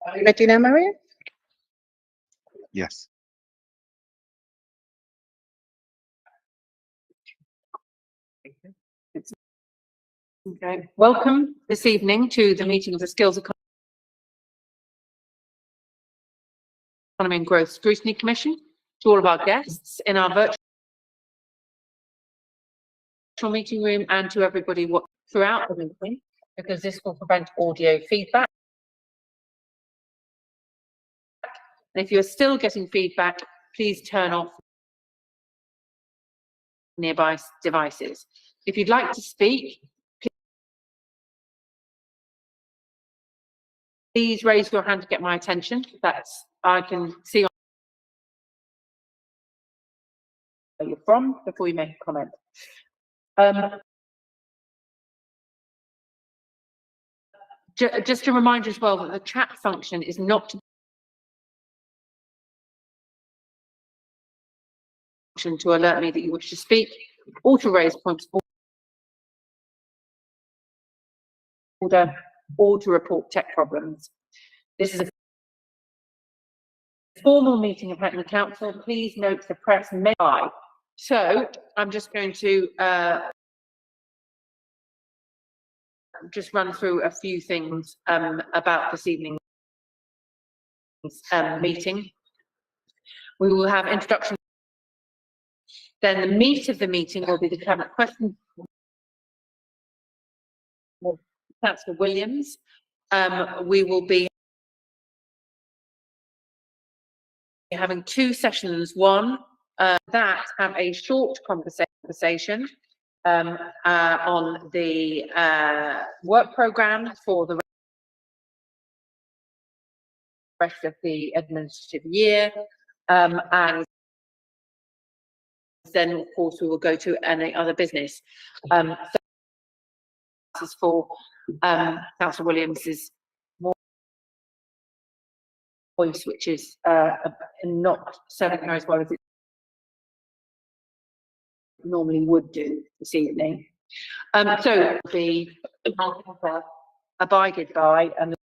Are you ready now, Maria? Yes. Okay. Welcome this evening to the meeting of the Skills Economy and Growth Scrutiny Commission, to all of our guests in our virtual meeting room, and to everybody throughout the meeting, because this will prevent audio feedback. And if you're still getting feedback, please turn off nearby devices. If you'd like to speak, please raise your hand to get my attention. I can see where you're from before you make a comment. Just a reminder as well that the chat function is not to alert me that you wish to speak, or to raise points of order, or to report tech problems. This is a formal meeting of Hackney Council. Please note the press may lie. So I'm just going to just run through a few things about this evening's meeting. We will have introduction. Then the meat of the meeting will be the Cabinet question. Councillor Williams. We will be having two sessions. One that have a short conversation on the work programme for the rest of the administrative year, and then of course we will go to any other business. So this is for Councillor Williams's voice, which is not serving her as well as it normally would do this evening. So be abided by, unless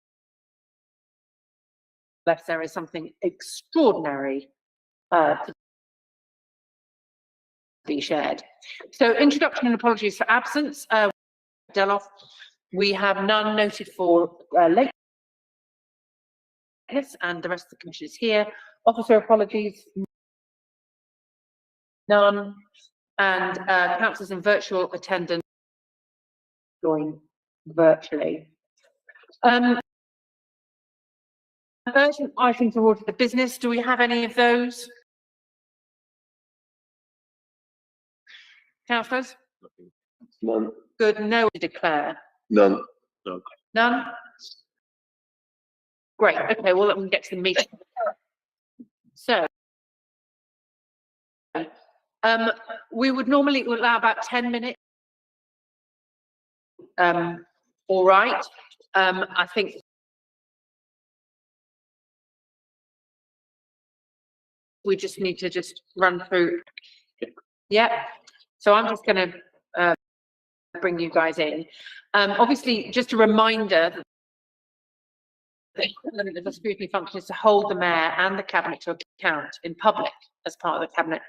there is something extraordinary to be shared. So introduction and apologies for absence. Deloff, we have none noted for lateness, and the rest of the commission is here. Officer apologies, none, and councillors in virtual attendance join virtually. Urgent items of order the business. Do we have any of those? Councillors? None. Good. No to declare. None. None? Great. Okay, well, let me get to the meeting. So, we would normally allow about 10 minutes. All right. I think we just need to just run through. Yeah. So I'm just going to bring you guys in. Obviously, just a reminder that the scrutiny function is to hold the Mayor and the Cabinet to account in public as part of the Cabinet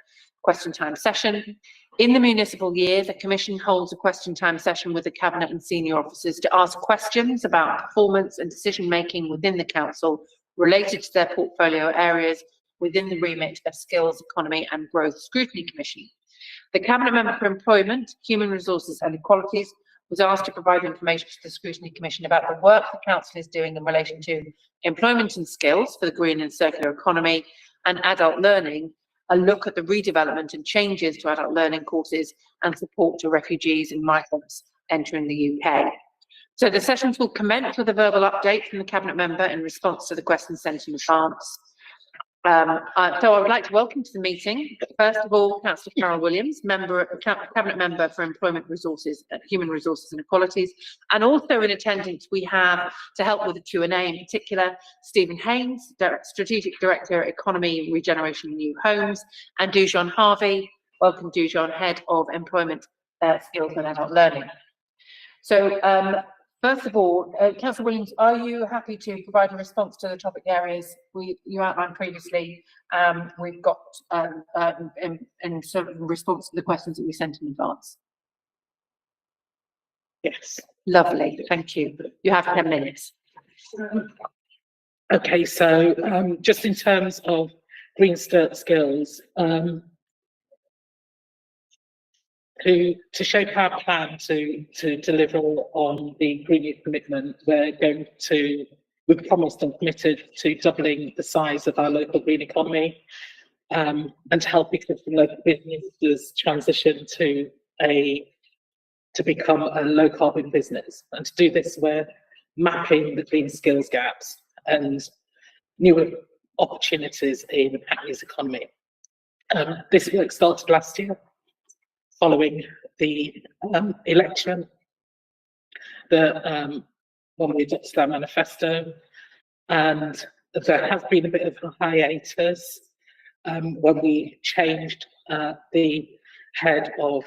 question time session. In the municipal year, the Commission holds a question time session with the Cabinet and senior officers to ask questions about performance and decision making within the Council related to their portfolio areas within the remit of Skills, Economy and Growth Scrutiny Commission. The Cabinet Member for Employment, Human Resources and Equalities was asked to provide information to the Scrutiny Commission about the work the Council is doing in relation to employment and skills for the green and circular economy and adult learning, a look at the redevelopment and changes to adult learning courses and support to refugees and migrants entering the UK. So the sessions will commence with a verbal update from the Cabinet Member in response to the questions sent in advance. So I would like to welcome to the meeting, first of all, Councillor Carol Williams, Cabinet Member for Employment Resources, Human Resources and Equalities, and also in attendance we have, to help with the Q&A in particular, Stephen Haynes, Strategic Director, Economy, Regeneration and New Homes, and Dujon Harvey. Welcome, Dujon, Head of Employment, Skills and Adult Learning. So First of all, Councillor Williams, are you happy to provide a response to the topic areas you outlined previously? We've got in sort of response to the questions that we sent in advance. Yes. Lovely, thank you. You have 10 minutes. Okay, so just in terms of green skills, to shape our plan to deliver on the Green Youth commitment, we've promised and committed to doubling the size of our local green economy, and to help existing local businesses transition to become a low carbon business. And to do this, we're mapping the green skills gaps and new opportunities in Hackney's economy. This work started last year, following the election, when we adopted our manifesto, and there has been a bit of a hiatus when we changed the head of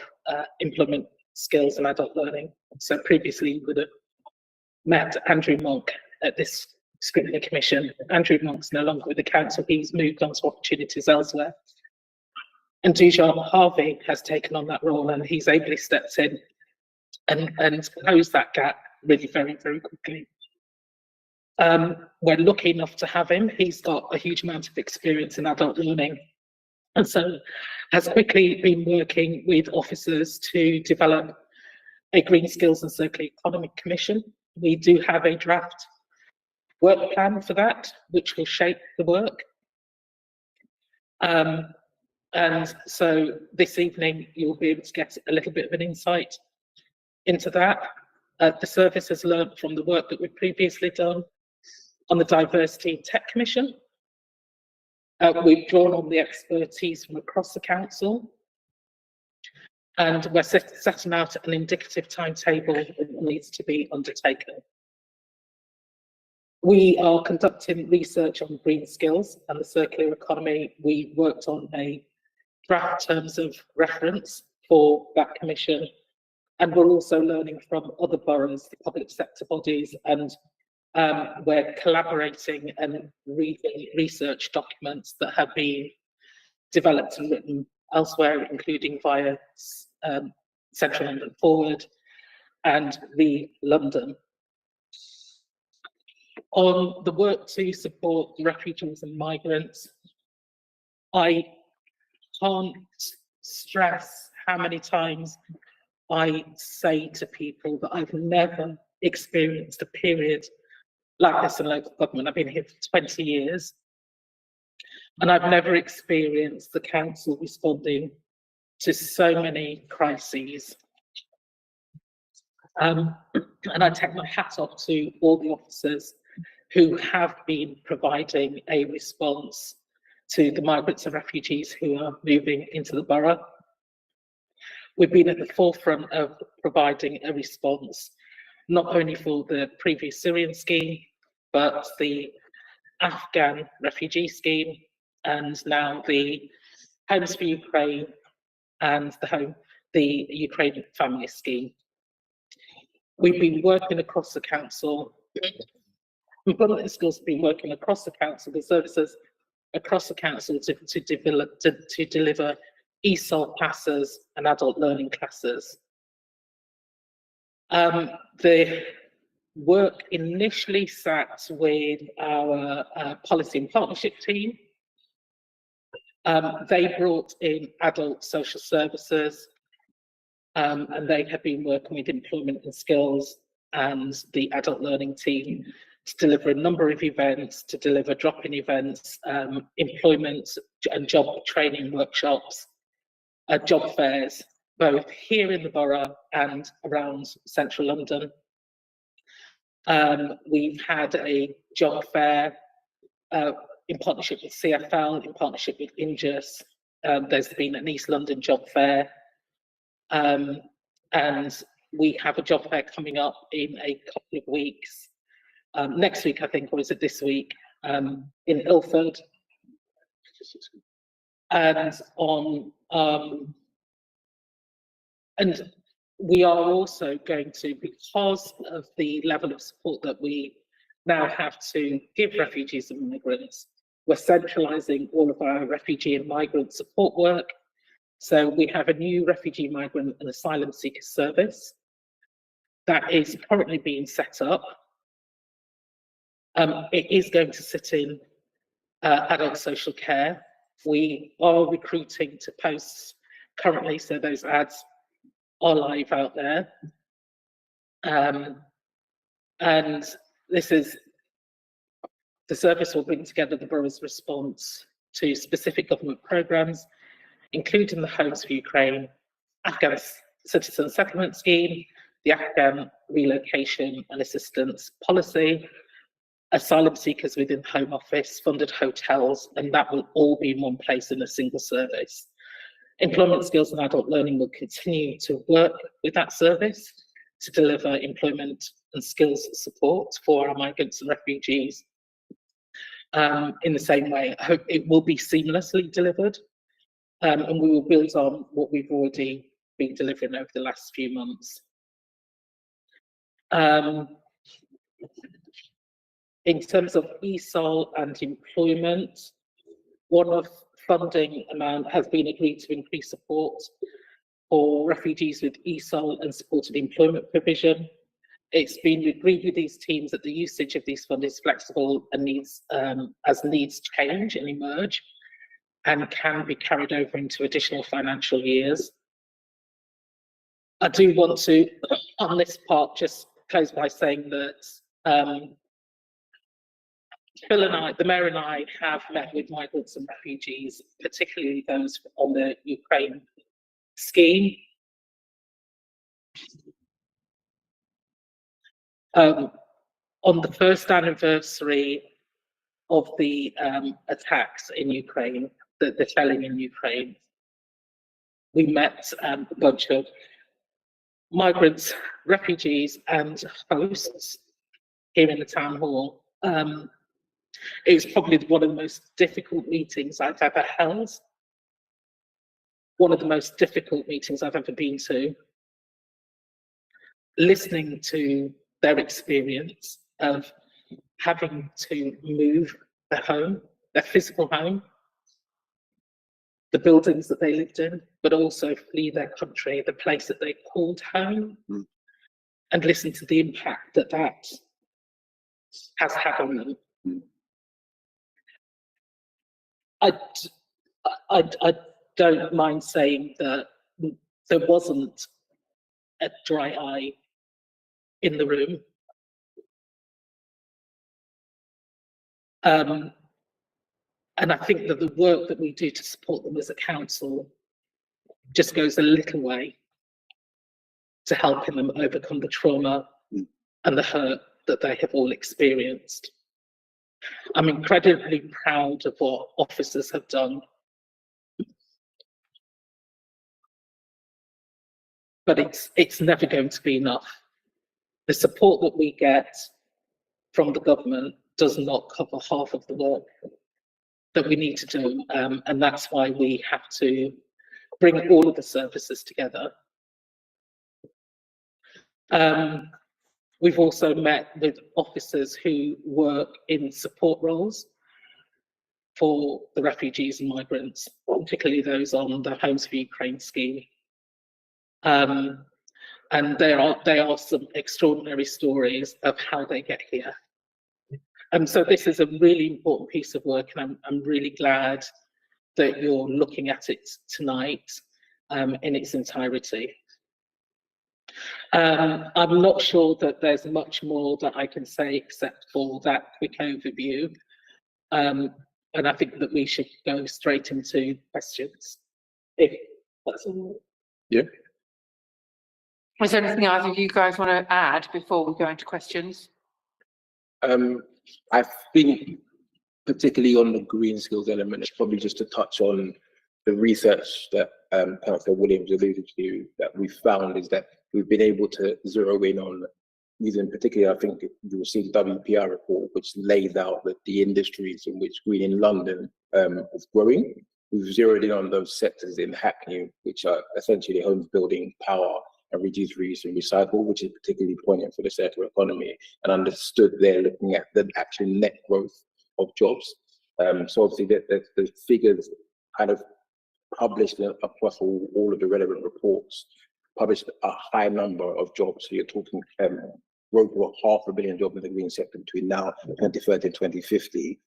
employment skills and adult learning. So previously you would have met Andrew Monk at this Scrutiny Commission. Andrew Monk's no longer with the council, he's moved on to opportunities elsewhere. And Dujan Harvey has taken on that role, and he's ably stepped in and closed that gap really very, very quickly. We're lucky enough to have him. He's got a huge amount of experience in adult learning, and so has quickly been working with officers to develop a Green Skills and Circular Economy Commission. We do have a draft work plan for that, which will shape the work. And so this evening, you'll be able to get a little bit of an insight into that. The service has learned from the work that we've previously done on the Diversity Tech Commission. We've drawn on the expertise from across the council, and we're setting out an indicative timetable that needs to be undertaken. We are conducting research on green skills and the circular economy. We worked on a draft terms of reference for that commission, and we're also learning from other boroughs, the public sector bodies, and we're collaborating and reading research documents that have been developed and written elsewhere, including via Central London Forward and the London. On the work to support refugees and migrants, I can't stress how many times I say to people that I've never experienced a period like this in local government. I've been here for 20 years, and I've never experienced the council responding to so many crises. And I take my hat off to all the officers who have been providing a response to the migrants and refugees who are moving into the borough. We've been at the forefront of providing a response, not only for the previous Syrian scheme, but the Afghan refugee scheme, and now the Homes for Ukraine and the Ukraine family scheme. We've been working across the council. Employment Skills have been working across the council, the services across the council to deliver ESOL classes and adult learning classes. The work initially sat with our policy and partnership team. They brought in adult social services, and they have been working with employment and skills and the adult learning team to deliver a number of events, to deliver drop-in events, employment and job training workshops, job fairs, both here in the borough and around central London. We've had a job fair in partnership with CFL, in partnership with Injus. There's been an East London job fair, and we have a job fair coming up in a couple of weeks. Next week, I think, or is it this week, in Ilford. And we are also going to, because of the level of support that we now have to give refugees and migrants, we're centralising all of our refugee and migrant support work. So we have a new refugee, migrant and asylum seeker service that is currently being set up. It is going to sit in adult social care. We are recruiting to posts currently, so those ads are live out there. And this is, the service will bring together the borough's response to specific government programmes, including the Homes for Ukraine, Afghan Citizen Settlement Scheme, the Afghan Relocation and Assistance Policy, asylum seekers within the Home Office, funded hotels, and that will all be in one place in a single service. Employment Skills and Adult Learning will continue to work with that service to deliver employment and skills support for our migrants and refugees. In the same way, I hope it will be seamlessly delivered, and we will build on what we've already been delivering over the last few months. In terms of ESOL and employment, one-off funding amount has been agreed to increase support for refugees with ESOL and supported employment provision. It's been agreed with these teams that the usage of these funds is flexible and needs, as needs change and emerge, and can be carried over into additional financial years. I do want to, on this part, just close by saying that Phil and I, the Mayor and I, have met with migrants and refugees, particularly those on the Ukraine scheme. On the first anniversary of the attacks in Ukraine, the shelling in Ukraine, we met a bunch of migrants, refugees, and hosts here in the town hall. It was probably one of the most difficult meetings I've ever held. One of the most difficult meetings I've ever been to. Listening to their experience of having to move their home, their physical home, the buildings that they lived in, but also flee their country, the place that they called home, and listen to the impact that that has had on them. I don't mind saying that there wasn't a dry eye in the room. And I think that the work that we do to support them as a council just goes a little way to helping them overcome the trauma and the hurt that they have all experienced. I'm incredibly proud of what officers have done. But it's never going to be enough. The support that we get from the government does not cover half of the work that we need to do, and that's why we have to bring all of the services together. We've also met with officers who work in support roles for the refugees and migrants, particularly those on the Homes for Ukraine scheme. And there are some extraordinary stories of how they get here. So this is a really important piece of work, and I'm really glad that you're looking at it tonight in its entirety. I'm not sure that there's much more that I can say except for that quick overview. And I think that we should go straight into questions, if that's all. Yeah. Is there anything either of you guys want to add before we go into questions? I think particularly on the green skills element, it's probably just to touch on the research that Councillor Williams alluded to, that we found is that we've been able to zero in on using, particularly, I think you received the WPR report, which lays out that the industries in which green in London is growing. We've zeroed in on those sectors in Hackney, which are essentially homes building, power, and reduce, reuse and recycle, which is particularly poignant for the circular economy, and understood they're looking at the actual net growth of jobs. So obviously the figures kind of published across all of the relevant reports, published a high number of jobs. So you're talking growth of 500 million jobs in the green sector between now 2030 and 2050.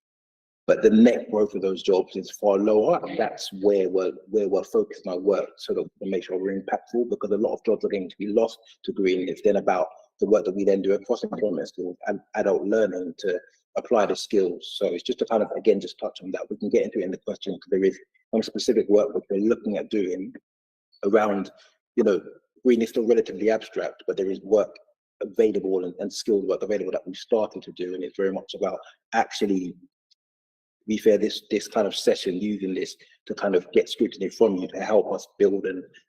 But the net growth of those jobs is far lower. And that's where we're focusing our work, so that we make sure we're impactful, because a lot of jobs are going to be lost to green. It's then about the work that we then do across employment skills and adult learning to apply the skills. So it's just to kind of, again, just touch on that. We can get into it in the question, because there is some specific work which we're looking at doing around, green is still relatively abstract, but there is work available and skilled work available that we've started to do. And it's very much about actually, be fair, this kind of session, using this to kind of get scrutiny from you to help us build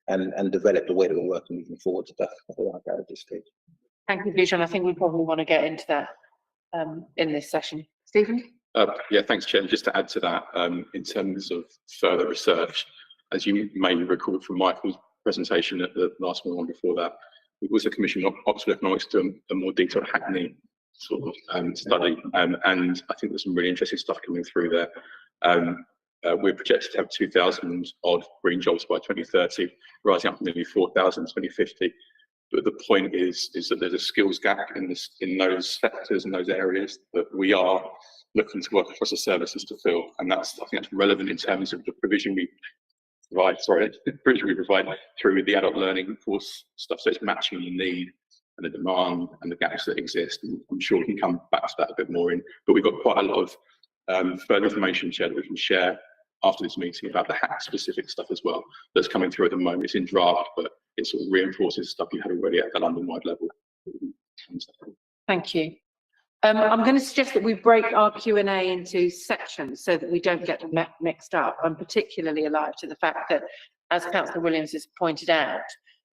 and develop the way that we're working moving forward. So that's what I've got at this stage. Thank you, Bijan. I think we probably want to get into that in this session. Stephen? Yeah, thanks, Chair. Just to add to that, in terms of further research, as you may recall from Michael's presentation at the last one before that, we've also commissioned Oxford Economics to do a more detailed Hackney sort of study, and I think there's some really interesting stuff coming through there. We're projected to have 2,000 odd green jobs by 2030, rising up to nearly 4,000 in 2050. But the point is that there's a skills gap in those sectors and those areas that we are looking to work across the services to fill, and I think that's relevant in terms of the provision we provide. Through the adult learning course stuff. So it's matching the need and the demand and the gaps that exist. And I'm sure we can come back to that a bit more but we've got quite a lot of further information that we can share after this meeting about the hack specific stuff as well that's coming through at the moment. It's in draft, but it sort of reinforces stuff you had already at the London-wide level. Thank you. I'm going to suggest that we break our Q&A into sections so that we don't get them mixed up. I'm particularly alive to the fact that, as Councillor Williams has pointed out,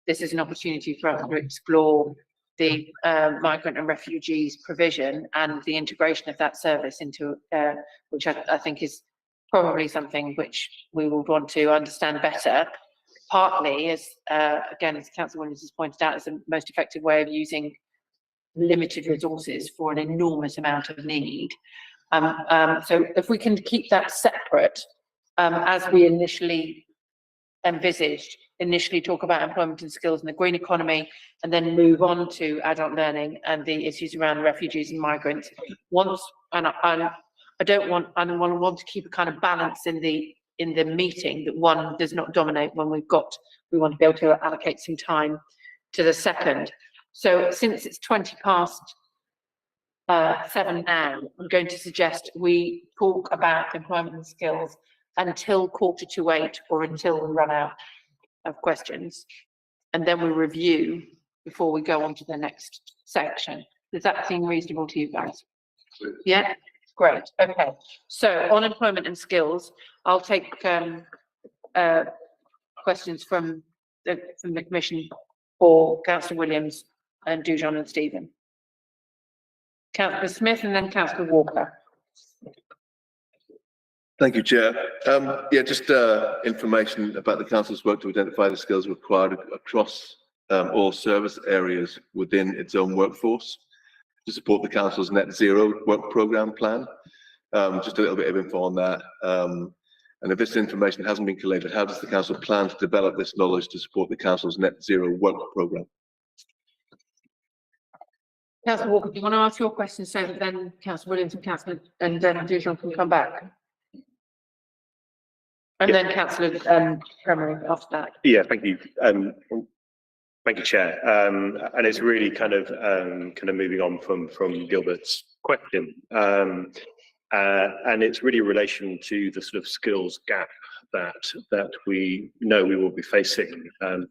this is an opportunity for us to explore the migrant and refugees provision and the integration of that service into, which I think is probably something which we would want to understand better, partly as, again, as Councillor Williams has pointed out, is the most effective way of using limited resources for an enormous amount of need. So if we can keep that separate, as we initially envisaged, talk about employment and skills and the green economy, and then move on to adult learning and the issues around refugees and migrants. I want to keep a kind of balance in the meeting, that one does not dominate when we want to be able to allocate some time to the second. So since it's 7 now, I'm going to suggest we talk about employment and skills until 7:45 or until we run out of questions, and then we review before we go on to the next section. Does that seem reasonable to you guys? Yeah, great. Okay, so on employment and skills, I'll take questions from the Commission for Councillor Williams and Dujon and Stephen. Councillor Smith and then Councillor Walker. Thank you, Chair. Yeah, just information about the Council's work to identify the skills required across all service areas within its own workforce to support the Council's net zero work programme plan. Just a little bit of info on that. And if this information hasn't been collated, how does the Council plan to develop this knowledge to support the Council's net zero work programme? Councillor Walker, do you want to ask your question so that then Councillor Williams and then Dujon can come back? And then Councillor Cremery after that. Yeah, thank you. Thank you, Chair. And it's really kind of moving on from Gilbert's question. And it's really in relation to the sort of skills gap that we know we will be facing, and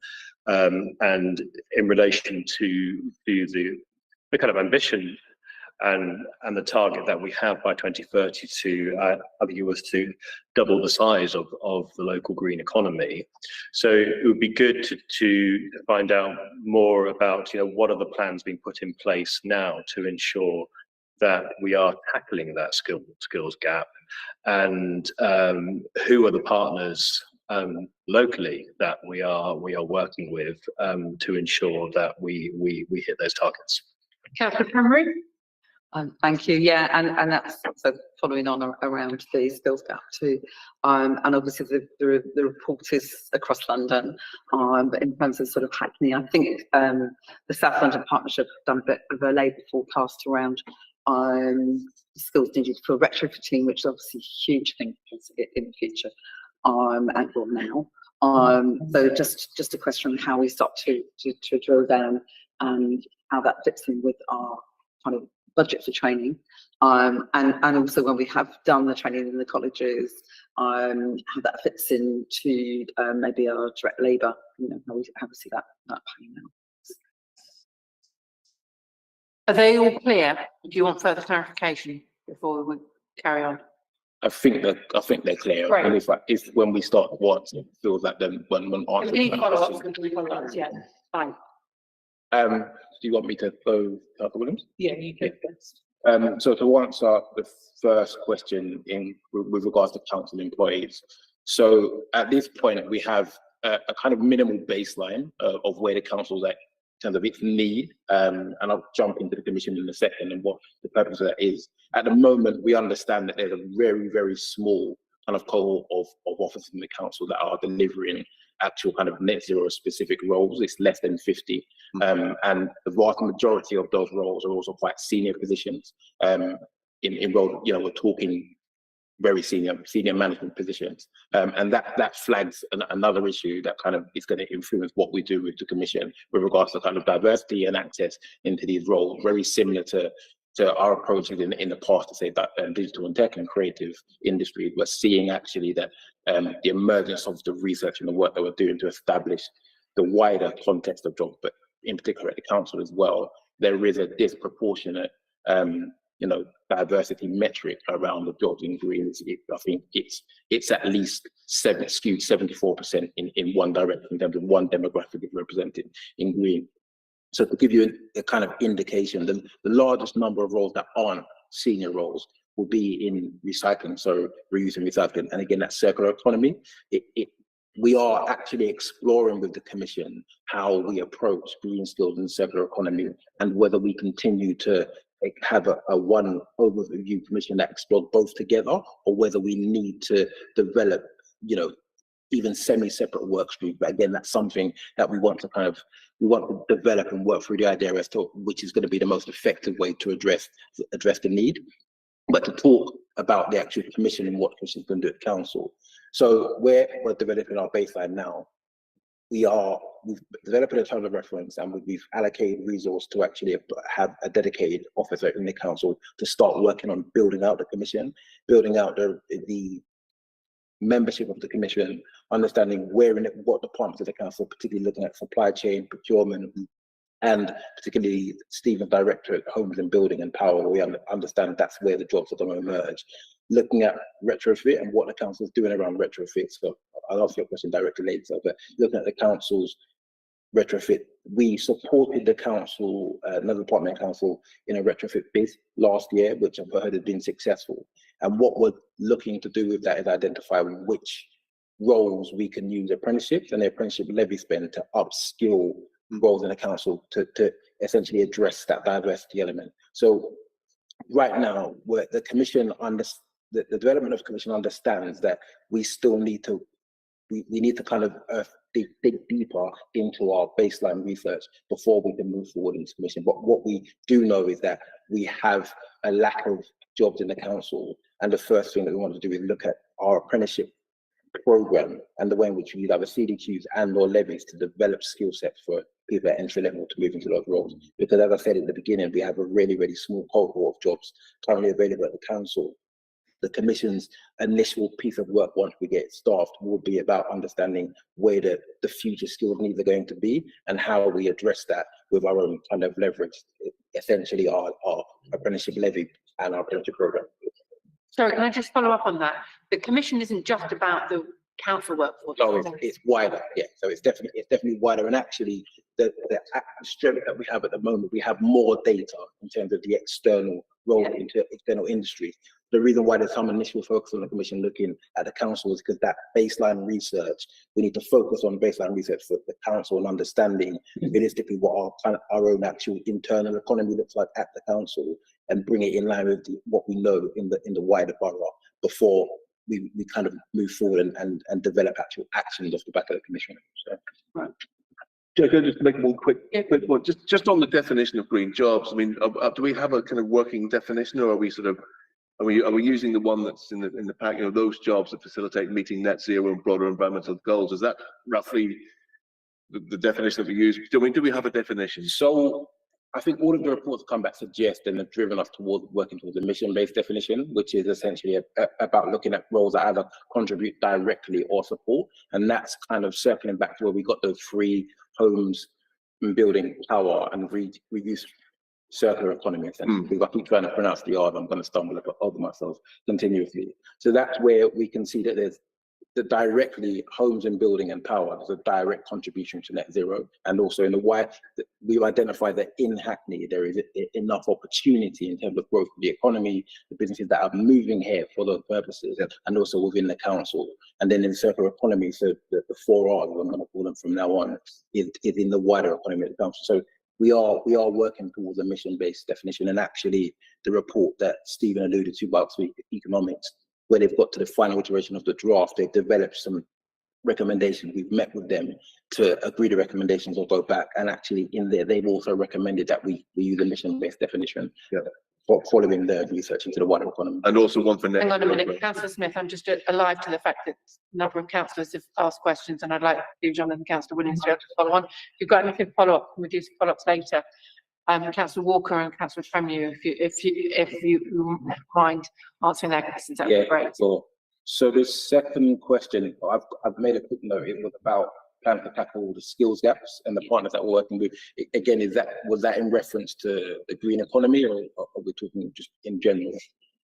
in relation to the kind of ambition and the target that we have by 2030 to, I think it was to double the size of the local green economy. So it would be good to find out more about, what are the plans being put in place now to ensure that we are tackling that skills gap, and who are the partners locally that we are working with to ensure that we hit those targets. Councillor Penry? Thank you. Yeah, and that's so following on around the skills gap too. And obviously the report is across London. But in terms of sort of Hackney, I think the South London Partnership have done a bit of a labour forecast around skills needed for retrofitting, which is obviously a huge thing in the future. And well now. So just a question on how we start to drill down and how that fits in with our kind of budget for training, and also when we have done the training in the colleges, how that fits into maybe our direct labour, how we see that playing out. Are they all clear? Do you want further clarification before we carry on? I think they're clear. Right. And if when we start once, it feels like then when answers. We need follow-ups, yeah, fine. Do you want me to go, Dr. Williams? Yeah, you go first. So to answer the first question with regards to council employees. So at this point, we have a kind of minimal baseline of where the council's at in terms of its need. And I'll jump into the commission in a second and what the purpose of that is. At the moment, we understand that there's a very, very small kind of cohort of officers in the council that are delivering actual kind of net zero specific roles. It's less than 50. And the vast majority of those roles are also quite senior positions. In roles, we're talking very senior management positions. And that flags another issue that kind of is going to influence what we do with the commission with regards to kind of diversity and access into these roles, very similar to our approaches in the past to say that digital and tech and creative industry. We're seeing actually that the emergence of the research and the work that we're doing to establish the wider context of jobs, but in particular at the council as well, there is a disproportionate diversity metric around the jobs in green. I think it's at least skewed 74% in one direction in terms of one demographic is represented in green. So to give you a kind of indication, the largest number of roles that aren't senior roles will be in recycling, so reuse and recycling. And again, that circular economy, we are actually exploring with the commission how we approach green skills and circular economy and whether we continue to have a one overview commission that explores both together or whether we need to develop, even semi-separate work streams. But again, that's something that we want to develop and work through the idea as to which is going to be the most effective way to address the need. But to talk about the actual commission and what the commission is going to do at council. So we're developing our baseline now. We've developed a terms of reference and we've allocated resource to actually have a dedicated officer in the council to start working on building out the commission, building out the membership of the commission, understanding what departments of the council, particularly looking at supply chain, procurement, and particularly Stephen's Directorate, Homes and Building and Power, where we understand that's where the jobs are going to emerge. Looking at retrofit and what the council is doing around retrofit. So I'll ask your question directly later, but looking at the council's retrofit, we supported the council, another department of council, in a retrofit bid last year, which I've heard has been successful. And what we're looking to do with that is identify which roles we can use apprenticeships and the apprenticeship levy spend to upskill roles in the council to essentially address that diversity element. So right now, the commission the development of the commission understands that we still need to need to kind of dig deeper into our baseline research before we can move forward into commission. But what we do know is that we have a lack of jobs in the council, and the first thing that we want to do is look at our apprenticeship program and the way in which we either CDQs and or levies to develop skill sets for people at entry level to move into those roles. Because as I said at the beginning, we have a really, really small cohort of jobs currently available at the council. The commission's initial piece of work once we get staffed will be about understanding where the future skills needs are going to be and how we address that with our own kind of leverage, essentially our apprenticeship levy and our apprenticeship program. Sorry, can I just follow up on that? The commission isn't just about the council workforce. No, it's wider, yeah. So it's definitely wider, and actually the strength that we have at the moment, we have more data in terms of the external role into external industries. the reason why there's some initial focus on the commission looking at the council is because that baseline research, we need to focus on baseline research for the council and understanding realistically what our own actual internal economy looks like at the council, and bring it in line with what we know in the wider borough before we kind of move forward and develop actual actions off the back of the commission. So. Right. Can I just make one quick one? Just on the definition of green jobs. I mean, do we have a kind of working definition, or are we sort of are we using the one that's in the pack? You know, those jobs that facilitate meeting net zero and broader environmental goals. Is that roughly the definition that we use? Do we have a definition? So I think all of the reports come back suggest and have driven us towards working towards a mission-based definition, which is essentially about looking at roles that either contribute directly or support. And that's kind of circling back to where we got those three homes and building power and reuse circular economy. Essentially. If I keep trying to pronounce the R, I'm going to stumble over myself continuously. So that's where we can see that there's the directly homes and building and power, there's a direct contribution to net zero. And also in the why we've identified that in Hackney, there is enough opportunity in terms of growth of the economy, the businesses that are moving here for those purposes, and also within the council. And then in circular economy, so the 4 R's, I'm going to call them from now on, is in the wider economy of the council. So we are working towards a mission-based definition, and actually the report that Stephen alluded to about economics, where they've got to the final iteration of the draft, they've developed some recommendations. We've met with them to agree the recommendations or go back, and actually in there they've also recommended that we use a mission-based definition. Yeah. Following the research into the wider economy. And also one for next. Hang on a minute, Councillor Smith, I'm just alive to the fact that a number of councillors have asked questions, and I'd like Steve John and Councillor Williams to be able to follow on. If you've got anything to follow up, can we do some follow-ups later? Councillor Walker and Councillor Tremue, if you mind answering their questions, that would be great. Sure. So the second question, I've made a quick note. It was about plan to tackle the skills gaps and the partners that we're working with. Again, was that in reference to the green economy, or are we talking just in general?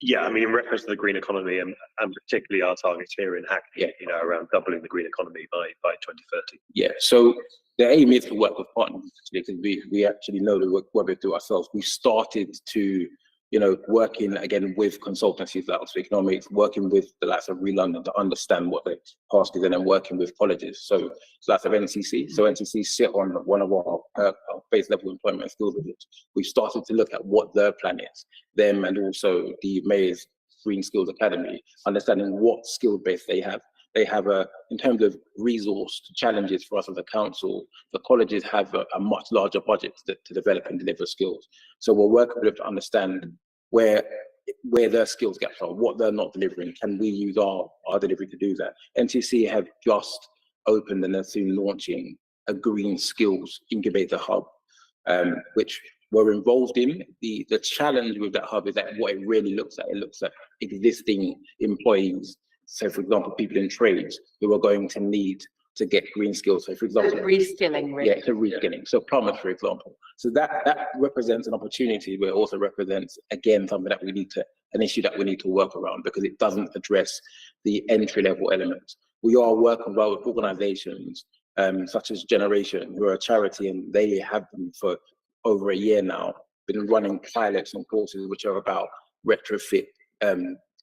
Yeah, I mean, in reference to the green economy and particularly our targets here in Hackney, you know, around doubling the green economy by 2030. Yeah, so the aim is to work with partners, because we actually know the work we do ourselves. We started to, you know, working again with consultancies like Oxford Economics, working with the likes of London to understand what the task is, and then working with colleges. So that's of NCC. So NCC sit on one of our base level employment skills visits. We've started to look at what their plan is, them and also the Mayor's Green Skills Academy, understanding what skill base they have. They have in terms of resource challenges for us as a council, the colleges have a much larger budget to develop and deliver skills. So we're working with them to understand where their skills gaps are, what they're not delivering. Can we use our delivery to do that? NCC have just opened and they're soon launching a green skills incubator hub, which we're involved in. The challenge with that hub is that what it really looks at, it looks at existing employees. So, for example, people in trades who are going to need to get green skills. So, for example, reskilling, really. Yeah, it's a reskilling. So, plumbers, for example. So that represents an opportunity, but it also represents, again, something that an issue that we need to work around, because it doesn't address the entry-level elements. We are working well with organisations such as Generation, who are a charity, and they have been for over a year now, been running pilots and courses which are about retrofit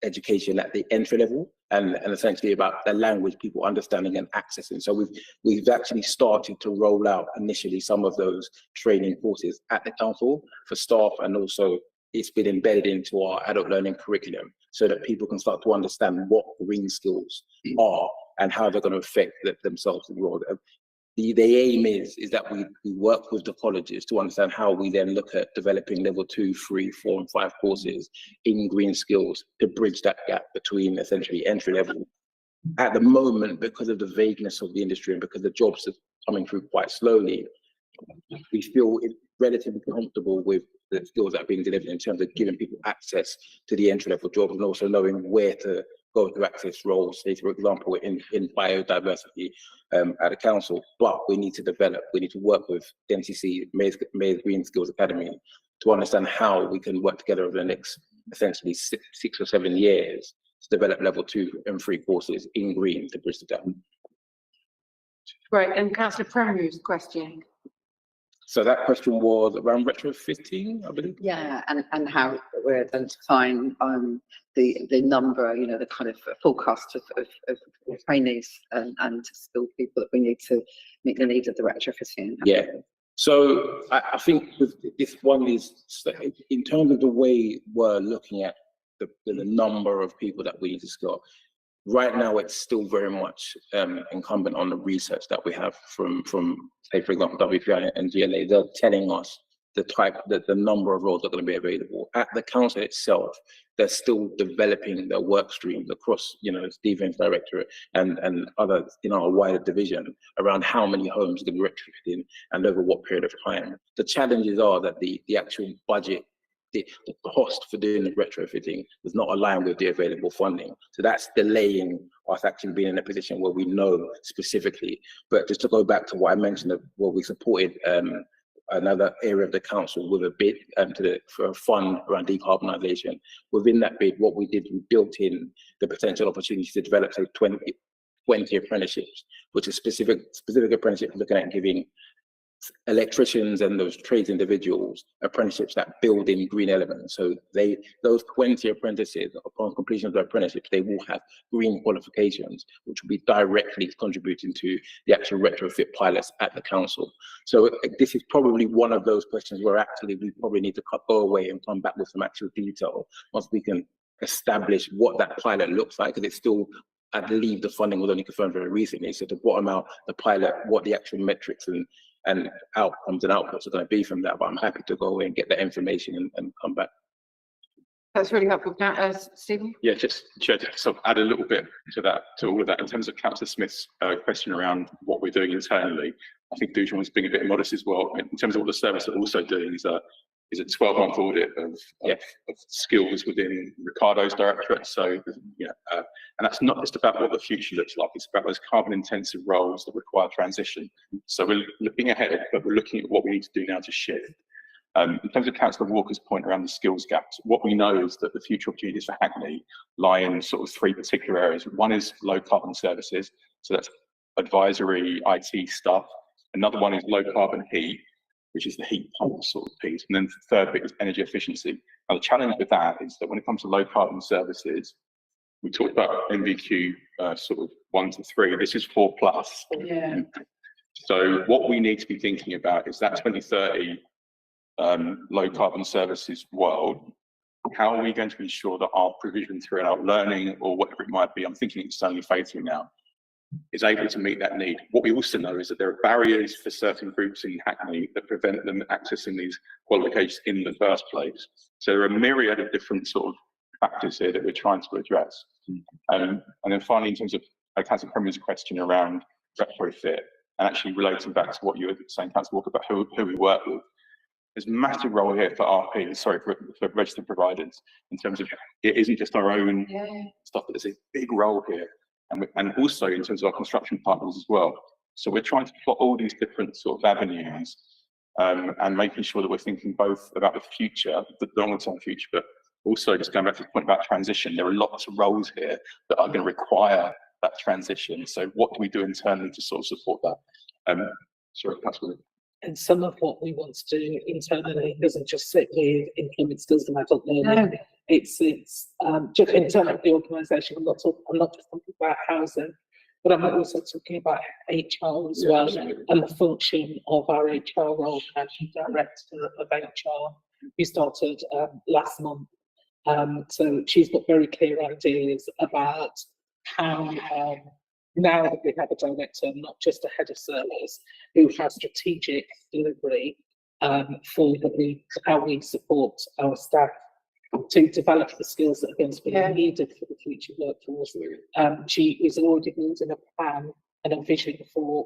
education at the entry level, and essentially about the language people understanding and accessing. So we've actually started to roll out initially some of those training courses at the council for staff, and also it's been embedded into our adult learning curriculum so that people can start to understand what green skills are and how they're going to affect themselves in the world. The aim is that we work with the colleges to understand how we then look at developing level 2, 3, 4, and 5 courses in green skills to bridge that gap between essentially entry level. At the moment, because of the vagueness of the industry and because the jobs are coming through quite slowly, we feel relatively comfortable with the skills that are being delivered in terms of giving people access to the entry level jobs, and also knowing where to go to access roles, say for example in biodiversity at the council. But we need to work with the NCC, Mayor's Green Skills Academy, to understand how we can work together over the next essentially 6 or 7 years to develop level 2 and 3 courses in green to bridge the gap. Great, and Councillor Premue's question. So that question was around retrofitting, I believe. Yeah, and how we're identifying the number, you know, the kind of forecast of trainees and skilled people that we need to meet the needs of the retrofitting. Yeah. So I think with this one is in terms of the way we're looking at the number of people that we need to skill. Right now, it's still very much incumbent on the research that we have from say, for example, WPI and GLA. They're telling us the number of roles that are going to be available. At the council itself, they're still developing their work streams across, you know, Stephen's directorate and others in our wider division around how many homes are going to be retrofitted and over what period of time. The challenges are that the actual budget, the cost for doing the retrofitting does not align with the available funding. So that's delaying us actually being in a position where we know specifically. But just to go back to what I mentioned, where we supported another area of the council with a bid for a fund around decarbonisation. Within that bid, what we did, we built in the potential opportunity to develop, say, 20 apprenticeships, which is specific apprenticeships looking at giving electricians and those trades individuals apprenticeships that build in green elements. So those 20 apprentices, upon completion of their apprenticeships, they will have green qualifications, which will be directly contributing to the actual retrofit pilots at the council. So this is probably one of those questions where actually we probably need to go away and come back with some actual detail once we can establish what that pilot looks like, because it's still, I believe the funding was only confirmed very recently. So to bottom out the pilot, what the actual metrics and outcomes and outputs are going to be from that. But I'm happy to go away and get that information and come back. That's really helpful. Now, Stephen? Yeah, just to sort of add a little bit to that, to all of that, in terms of Councillor Smith's question around what we're doing internally. I think Dujan was being a bit modest as well. In terms of what the service are also doing is a 12-month audit of skills within Ricardo's directorate. So, and that's not just about what the future looks like, it's about those carbon-intensive roles that require transition. So we're looking ahead, but we're looking at what we need to do now to shift. In terms of Councillor Walker's point around the skills gaps, what we know is that the future opportunities for Hackney lie in sort of three particular areas. One is low carbon services, so that's advisory, IT stuff. Another one is low carbon heat, which is the heat pump sort of piece. And then the third bit is energy efficiency. Now the challenge with that is that when it comes to low carbon services, we talked about MVQ sort of 1 to 3, this is 4+. Yeah. So what we need to be thinking about is that 2030 low carbon services world. How are we going to ensure that our provision throughout learning or whatever it might be, I'm thinking externally facing now, is able to meet that need. What we also know is that there are barriers for certain groups in Hackney that prevent them accessing these qualifications in the first place. So there are a myriad of different sort of factors here that we're trying to address. And then finally, in terms of Councillor Premier's question around retrofit, and actually relating back to what you were saying, Councillor Walker, about who we work with, there's a massive role here for RP, for registered providers, in terms of it isn't just our own stuff, but there's a big role here. And also in terms of our construction partners as well. So we're trying to plot all these different sort of avenues and making sure that we're thinking both about the future, the longer term future, but also just going back to the point about transition. There are lots of roles here that are going to require that transition. So what do we do internally to sort of support that? Sorry, Councillor. And some of what we want to do internally doesn't just sit with employment skills and adult learning. No. It's just in terms of the organisation. I'm not just talking about housing, but I'm also talking about HR as well, and the function of our HR role, Managing Director of HR, who started last month. So she's got very clear ideas about how now that we have a director, not just a head of service, who has strategic delivery for how we support our staff to develop the skills that are going to be needed for the future workforce. She is already building a plan and a vision for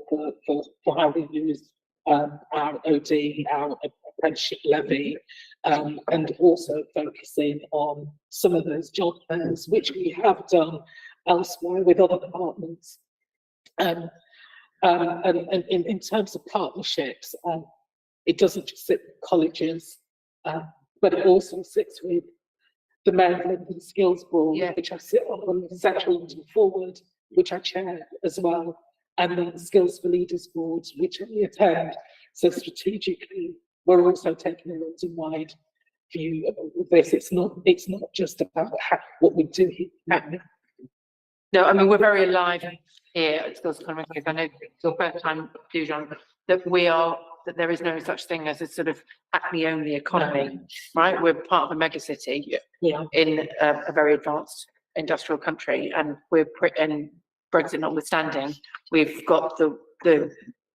how we use our OD, our apprenticeship levy, and also focusing on some of those job fairs, which we have done elsewhere with other departments. And in terms of partnerships, it doesn't just sit with colleges, but it also sits with the Mayor of London Skills Board, which I sit on Central London Forward, which I chair as well. and then Skills for Leaders boards, which we attend. So strategically, we're also taking a London-wide view of this. It's not just about what we do here. No, I mean, we're very alive here at Skills Economy. I know it's your first time, Dujan, that there is no such thing as a sort of Hackney-only economy, right? We're part of a megacity in a very advanced industrial country, and and Brexit notwithstanding, we've got the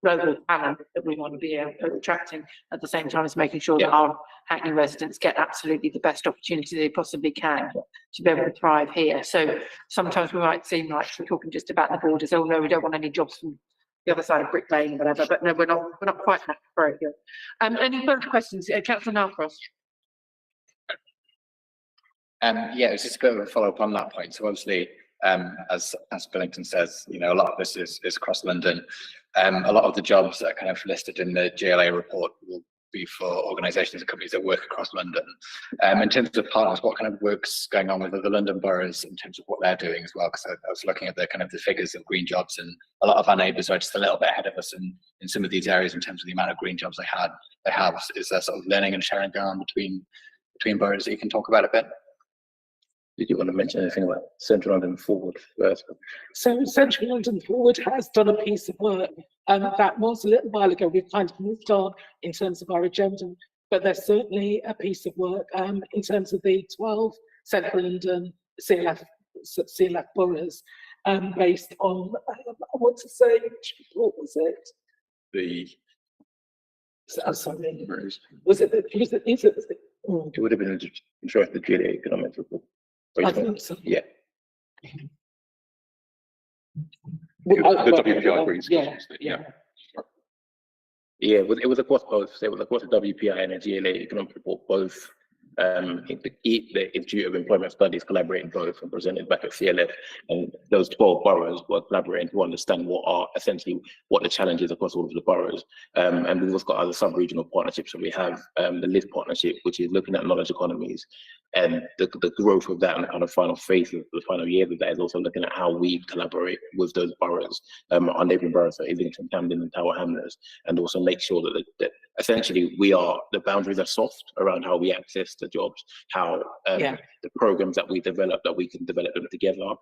global talent that we want to be attracting at the same time as making sure that our Hackney residents get absolutely the best opportunity they possibly can to be able to thrive here. So sometimes we might seem like we're talking just about the borders. Oh no, we don't want any jobs from the other side of Brick Lane or whatever. But no, we're not quite that very good. Any further questions, Councillor Narcross? Yeah, it's just a bit of a follow up on that point. So obviously, as Billington says, you know, a lot of this is across London. A lot of the jobs that are kind of listed in the GLA report will be for organisations and companies that work across London. In terms of partners, what kind of work's going on with the London boroughs in terms of what they're doing as well? Because I was looking at the kind of the figures of green jobs, and a lot of our neighbours are just a little bit ahead of us in some of these areas in terms of the amount of green jobs they have. Is there sort of learning and sharing going on between boroughs that you can talk about a bit? Did you want to mention anything about Central London Forward first? So Central London Forward has done a piece of work, and that was a little while ago. We've kind of moved on in terms of our agenda, but there's certainly a piece of work in terms of the 12 Central London CLF boroughs, based on, I want to say, which report was it? Sorry. Was it? It would have been the GLA economic report. I think so. Yeah. The WPI green skills. Yeah, it was across both. So it was across the WPI and the GLA economic report, both. The Institute of Employment Studies collaborating both and presented back at CLF, and those 12 boroughs were collaborating to understand what the challenges across all of the boroughs. And we've also got other sub-regional partnerships. So we have the LIFT partnership, which is looking at knowledge economies, and the growth of that and the kind of final phase of the final year of that is also looking at how we collaborate with those boroughs, our neighbouring boroughs, so Islington, Camden and Tower Hamlets, and also make sure that essentially the boundaries are soft around how we access the jobs, how the programs that we develop, that we can develop them together,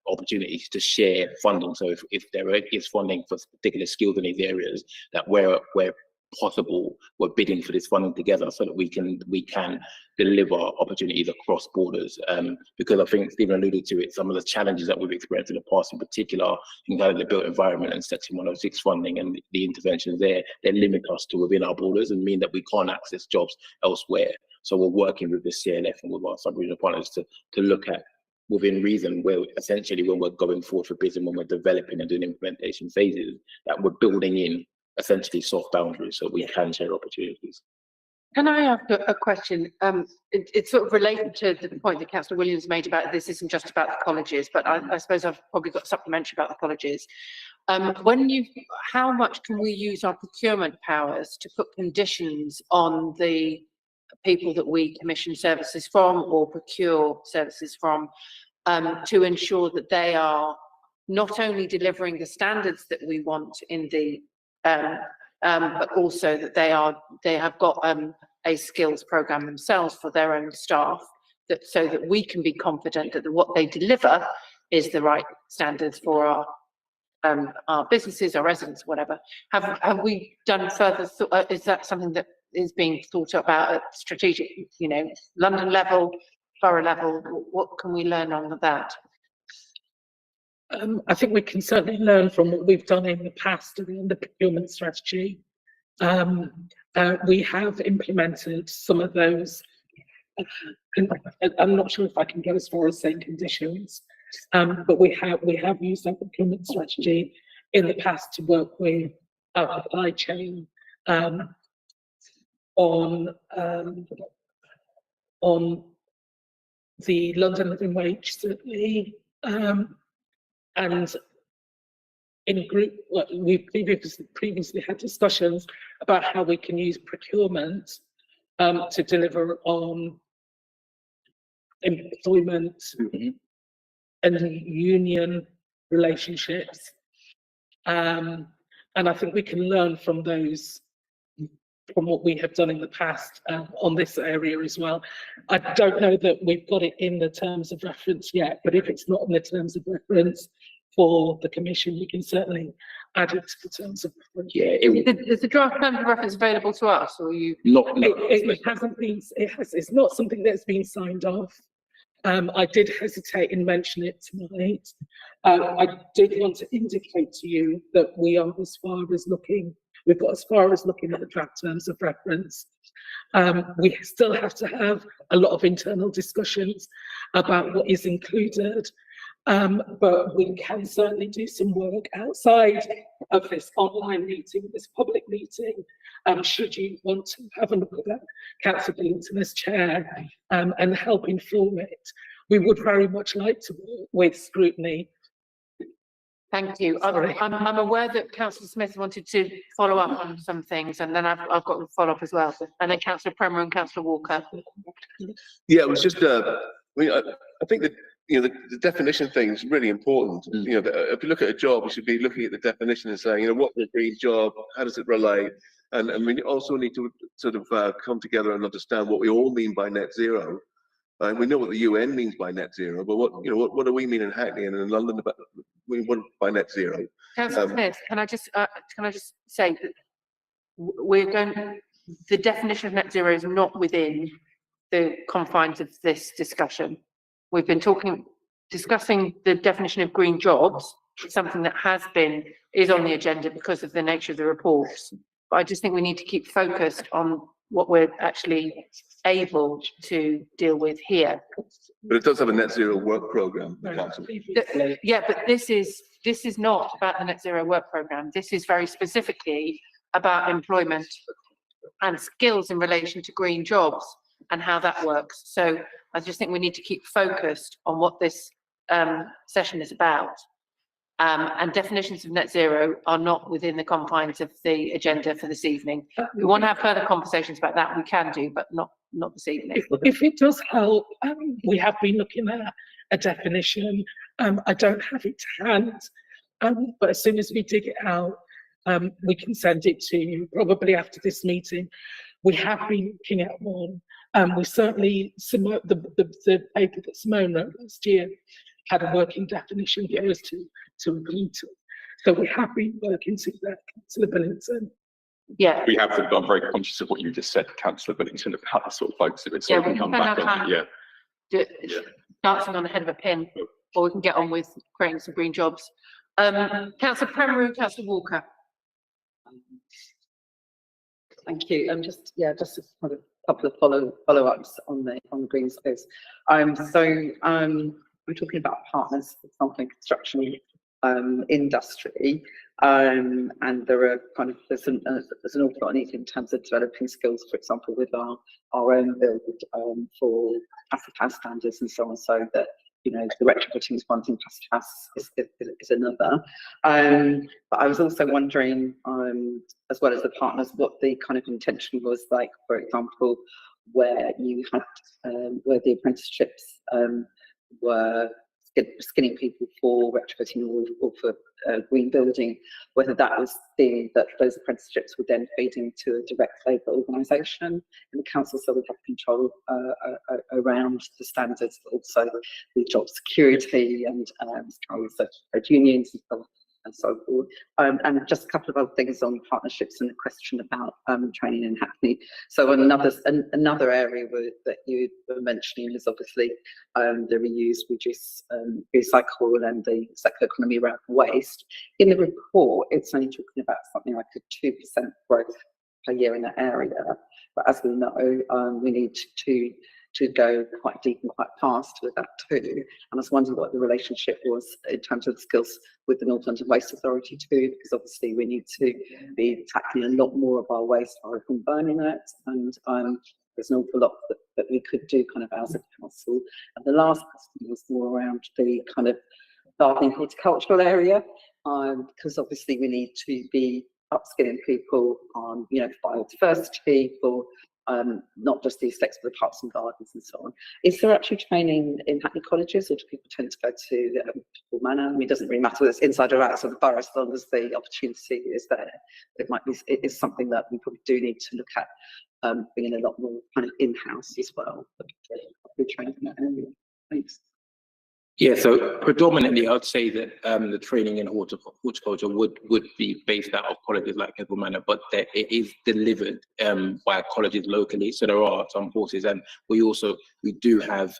opportunities to share funding. So if there is funding for particular skills in these areas, that where possible, we're bidding for this funding together so that we can deliver opportunities across borders. Because I think Stephen alluded to it, some of the challenges that we've experienced in the past, in particular in kind of the built environment and Section 106 funding and the interventions there, they limit us to within our borders and mean that we can't access jobs elsewhere. So we're working with the CLF and with our sub-regional partners to look at within reason, where essentially when we're going forward for bids and when we're developing and doing implementation phases, that we're building in essentially soft boundaries so we can share opportunities. Can I ask a question? It's sort of related to the point that Councillor Williams made about this isn't just about the colleges, but I suppose I've probably got supplementary about the colleges. How much can we use our procurement powers to put conditions on the people that we commission services from or procure services from, to ensure that they are not only delivering the standards that we want in the but also that they have got a skills program themselves for their own staff, so that we can be confident that what they deliver is the right standards for our businesses, our residents, whatever. Have we done further? Is that something that is being thought about at strategic, London level, borough level? What can we learn on that? I think we can certainly learn from what we've done in the past around the procurement strategy. We have implemented some of those. I'm not sure if I can go as far as saying conditions, but we have used our procurement strategy in the past to work with our supply chain on the London living wage, certainly. And in a group, we previously had discussions about how we can use procurement to deliver on employment and union relationships. And I think we can learn from those, from what we have done in the past on this area as well. I don't know that we've got it in the terms of reference yet, but if it's not in the terms of reference for the commission, we can certainly add it to the terms of reference. Yeah, Is the draft terms of reference available to us, or you? It hasn't been, it's not something that's been signed off. I did hesitate in mentioning it tonight. I did want to indicate to you that we are as far as looking, we've got as far as looking at the draft terms of reference. We still have to have a lot of internal discussions about what is included, but we can certainly do some work outside of this online meeting, this public meeting. Should you want to have a look at that, Councillor Billington as chair, and help inform it. We would very much like to work with Scrutiny. Thank you. I'm aware that Councillor Smith wanted to follow up on some things, and then I've got to follow up as well. And then Councillor Premier and Councillor Walker. Yeah, it was just, I mean, I think that, you know, the definition thing is really important. You know, if you look at a job, we should be looking at the definition and saying, you know, what's a green job? How does it relate? And we also need to sort of come together and understand what we all mean by net zero. We know what the UN means by net zero, but what do we mean in Hackney and in London about by net zero? Councillor Smith, can I just say that the definition of net zero is not within the confines of this discussion. We've been discussing the definition of green jobs, something that is on the agenda because of the nature of the reports. But I just think we need to keep focused on what we're actually able to deal with here. But it does have a net zero work programme, the council. Yeah, but this is not about the net zero work programme. This is very specifically about employment and skills in relation to green jobs and how that works. So I just think we need to keep focused on what this session is about. And definitions of net zero are not within the confines of the agenda for this evening. If we want to have further conversations about that, we can do, but not this evening. If it does help, we have been looking at a definition. I don't have it to hand, but as soon as we dig it out, we can send it to you probably after this meeting. We have been looking at one. We certainly, the paper that Simone wrote last year had a working definition for us to agree to. So we have been working to that, Councillor Billington. Yeah. We have to, I'm very conscious of what you just said, Councillor Billington, about the sort of focus of it. So Yeah, we can come back on it. Yeah. Dancing on the head of a pin, or we can get on with creating some green jobs. Councillor Premier and Councillor Walker. Thank you. Just a kind of couple of follow-ups on the green space. We're talking about partners, for example, in construction industry, and there's an awful lot needed in terms of developing skills, for example, with our own build for passive house standards and so on, so that, you know, the retrofitting is one thing, passive house is another. But I was also wondering, as well as the partners, what the kind of intention was, like, for example, where you had where the apprenticeships were skinning people for retrofitting or for green building, whether that was that those apprenticeships would then feed into a direct labour organisation and the council, so we have control around the standards, but also the job security and trade unions and so on and so forth. And just a couple of other things on partnerships and the question about training in Hackney. So another area that you were mentioning is obviously the reuse, reduce, recycle and the circular economy around waste. In the report, it's only talking about something like a 2% growth per year in that area. But as we know, we need to go quite deep and quite fast with that too. And I was wondering what the relationship was in terms of the skills with the North London Waste Authority too, because obviously we need to be tackling a lot more of our waste rather than burning it. And there's an awful lot that we could do kind of as a council. And the last question was more around the kind of gardening horticultural area, because obviously we need to be upskilling people on, you know, biodiversity, for not just the aesthetics of the parks and gardens and so on. Is there actually training in Hackney colleges, or do people tend to go to Paul Manor? I mean, it doesn't really matter whether it's inside or outside the borough, as long as the opportunity is there. It might be, it is something that we probably do need to look at, being a lot more kind of in-house as well. But training in that area. Thanks. Yeah, so predominantly I'd say that the training in horticulture would be based out of colleges like Keppel Manor, but that it is delivered by colleges locally. So there are some courses, and we do have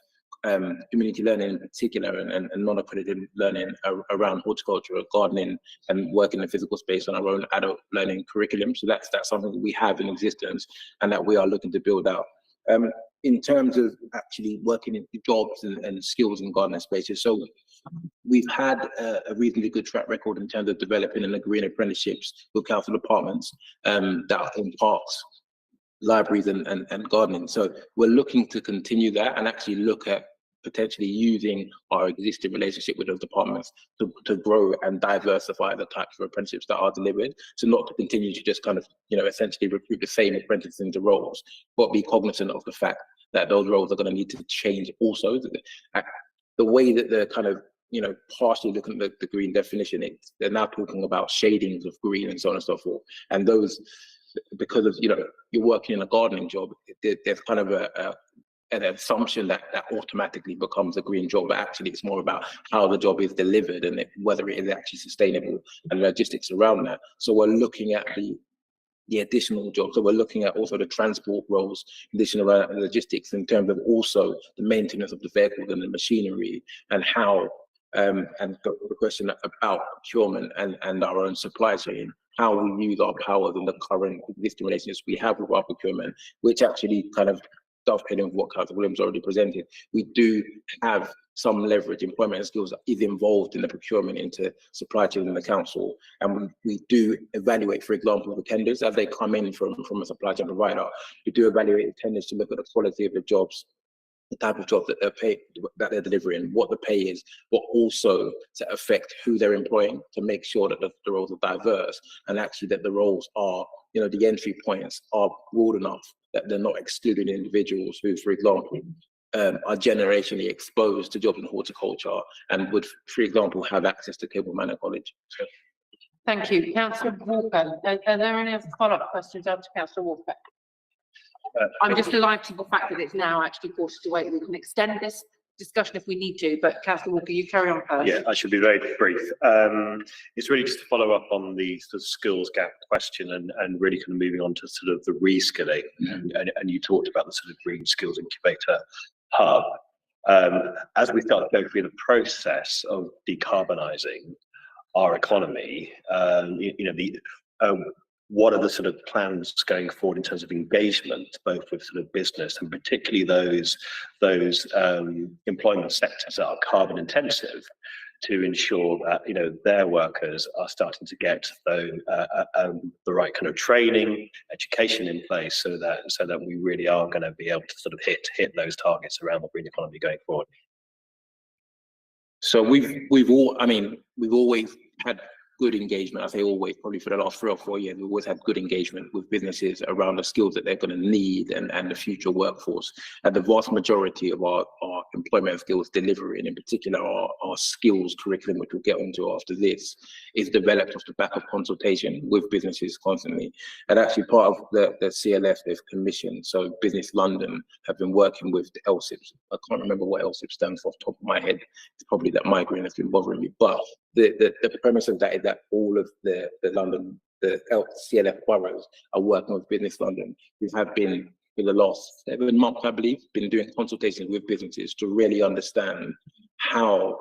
community learning in particular, and non-accredited learning around horticulture, gardening, and working in the physical space on our own adult learning curriculum. So that's something that we have in existence and that we are looking to build out. In terms of actually working in jobs and skills in gardening spaces, so we've had a reasonably good track record in terms of developing and agreeing apprenticeships with council departments that are in parks, libraries, and gardening. So we're looking to continue that and actually look at potentially using our existing relationship with those departments to grow and diversify the types of apprenticeships that are delivered. So not to continue to just kind of, essentially recruit the same apprentices into roles, but be cognizant of the fact that those roles are going to need to change also. The way that they're kind of, partially looking at the green definition, they're now talking about shadings of green and so on and so forth. And those, because of, you're working in a gardening job, there's kind of an assumption that automatically becomes a green job, but actually it's more about how the job is delivered and whether it is actually sustainable and logistics around that. So we're looking at the additional jobs. So we're looking at also the transport roles, additional logistics in terms of also the maintenance of the vehicles and the machinery, and how, and the question about procurement and our own supply chain, how we use our powers and the current existing relationships we have with our procurement, which actually kind of dovetailing with what Councillor Williams already presented. We do have some leverage. Employment and skills is involved in the procurement into supply chain in the council, and we do evaluate, for example, the tenders as they come in from a supply chain provider. We do evaluate the tenders to look at the quality of the jobs, the type of jobs that they're delivering, what the pay is, but also to affect who they're employing, to make sure that the roles are diverse, and actually that the roles are, the entry points are broad enough that they're not excluding individuals who, for example, are generationally exposed to jobs in horticulture and would, for example, have access to Keppel Manor College. So. Thank you. Councillor Walker, are there any other follow-up questions after Councillor Walker? I'm just delighted with the fact that it's now actually 8:45. We can extend this discussion if we need to, but Councillor Walker, you carry on first. Yeah, I should be very brief. It's really just to follow up on the sort of skills gap question and really kind of moving on to sort of the reskilling. And you talked about the sort of Green Skills Incubator Hub. As we start to go through the process of decarbonising our economy, what are the sort of plans going forward in terms of engagement, both with sort of business and particularly those employment sectors that are carbon intensive, to ensure that their workers are starting to get the right kind of training, education in place, so that we really are going to be able to sort of hit those targets around the green economy going forward. So we've always had good engagement. I say always, probably for the last 3 or 4 years, we've always had good engagement with businesses around the skills that they're going to need and the future workforce. And the vast majority of our employment skills delivery, and in particular our skills curriculum, which we'll get onto after this, is developed off the back of consultation with businesses constantly. And actually part of the CLF they've commissioned, so Business London have been working with the LSIPs. I can't remember what LSIP stands for off the top of my head. It's probably that migraine that's been bothering me. But the premise of that is that all of the CLF boroughs are working with Business London. We have been, in the last 7 months, I believe, been doing consultations with businesses to really understand how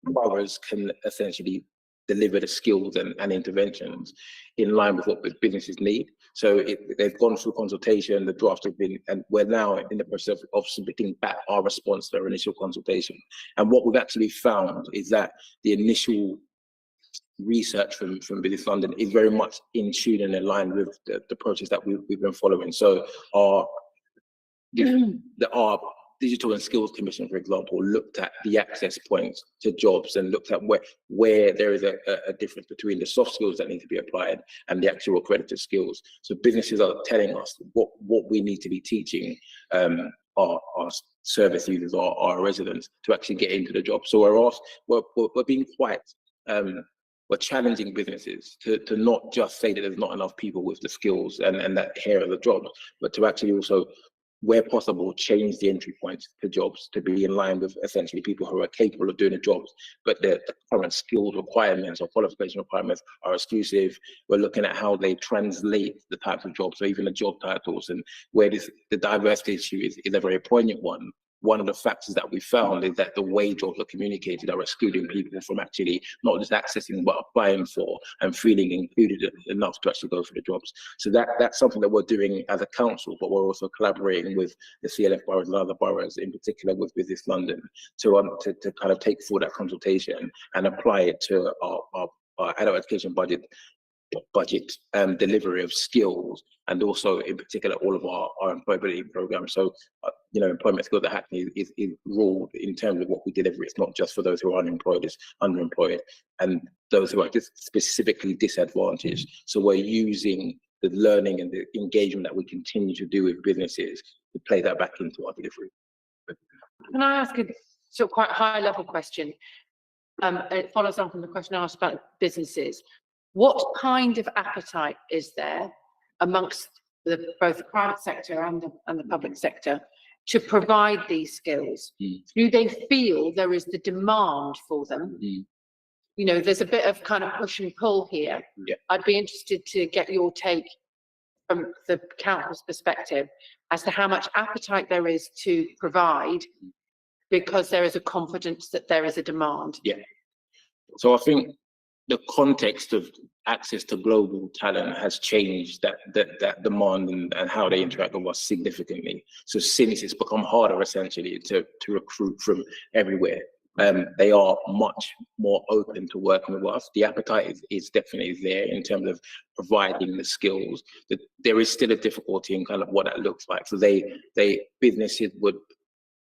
boroughs can essentially deliver the skills and interventions in line with what businesses need. So they've gone through consultation, the drafts have been, and we're now in the process of submitting back our response to our initial consultation. And what we've actually found is that the initial research from Business London is very much in tune and in line with the process that we've been following. So our Digital and Skills Commission, for example, looked at the access points to jobs and looked at where there is a difference between the soft skills that need to be applied and the actual accredited skills. So businesses are telling us what we need to be teaching our service users, our residents, to actually get into the job. So we're being quite we're challenging businesses to not just say that there's not enough people with the skills and that here are the jobs, but to actually also, where possible, change the entry points to jobs to be in line with essentially people who are capable of doing the jobs, but the current skills requirements or qualification requirements are exclusive. We're looking at how they translate the types of jobs, or even the job titles, and where the diversity issue is a very poignant one. One of the factors that we found is that the way jobs are communicated are excluding people from actually not just accessing but applying for and feeling included enough to actually go for the jobs. So that's something that we're doing as a council, but we're also collaborating with the CLF boroughs and other boroughs, in particular with Business London, to kind of take forward that consultation and apply it to our adult education budget delivery of skills, and also in particular all of our employability programs. So employment skills at Hackney is ruled in terms of what we deliver. It's not just for those who are unemployed, it's underemployed and those who are just specifically disadvantaged. So we're using the learning and the engagement that we continue to do with businesses to play that back into our delivery. Can I ask a sort of quite high level question? It follows on from the question asked about businesses. What kind of appetite is there amongst both the private sector and the public sector to provide these skills? Do they feel there is the demand for them? There's a bit of kind of push and pull here. Yeah. I'd be interested to get your take from the council's perspective as to how much appetite there is to provide, because there is a confidence that there is a demand. Yeah. So I think the context of access to global talent has changed that demand and how they interact with us significantly. So since it's become harder essentially to recruit from everywhere, they are much more open to working with us. The appetite is definitely there in terms of providing the skills. There is still a difficulty in kind of what that looks like. So businesses would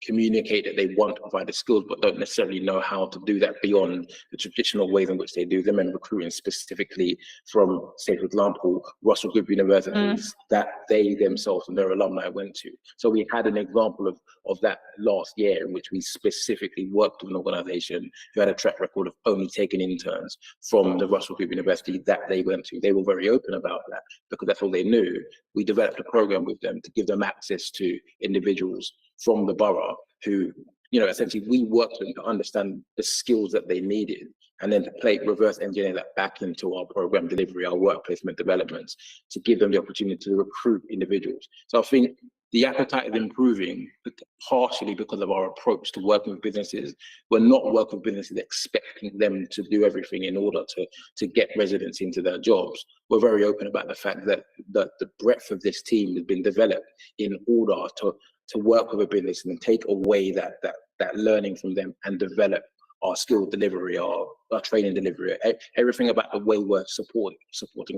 communicate that they want to provide the skills, but don't necessarily know how to do that beyond the traditional ways in which they do them, and recruiting specifically from, say, for example, Russell Group universities that they themselves and their alumni went to. So we had an example of that last year, in which we specifically worked with an organization who had a track record of only taking interns from the Russell Group University that they went to. They were very open about that because that's all they knew. We developed a program with them to give them access to individuals from the borough who, essentially we worked with them to understand the skills that they needed, and then to reverse engineer that back into our program delivery, our work placement developments, to give them the opportunity to recruit individuals. So I think the appetite is improving, partially because of our approach to working with businesses. We're not working with businesses expecting them to do everything in order to get residents into their jobs. We're very open about the fact that the breadth of this team has been developed in order to work with a business and take away that learning from them and develop our skill delivery, our training delivery. Everything about the way we're supporting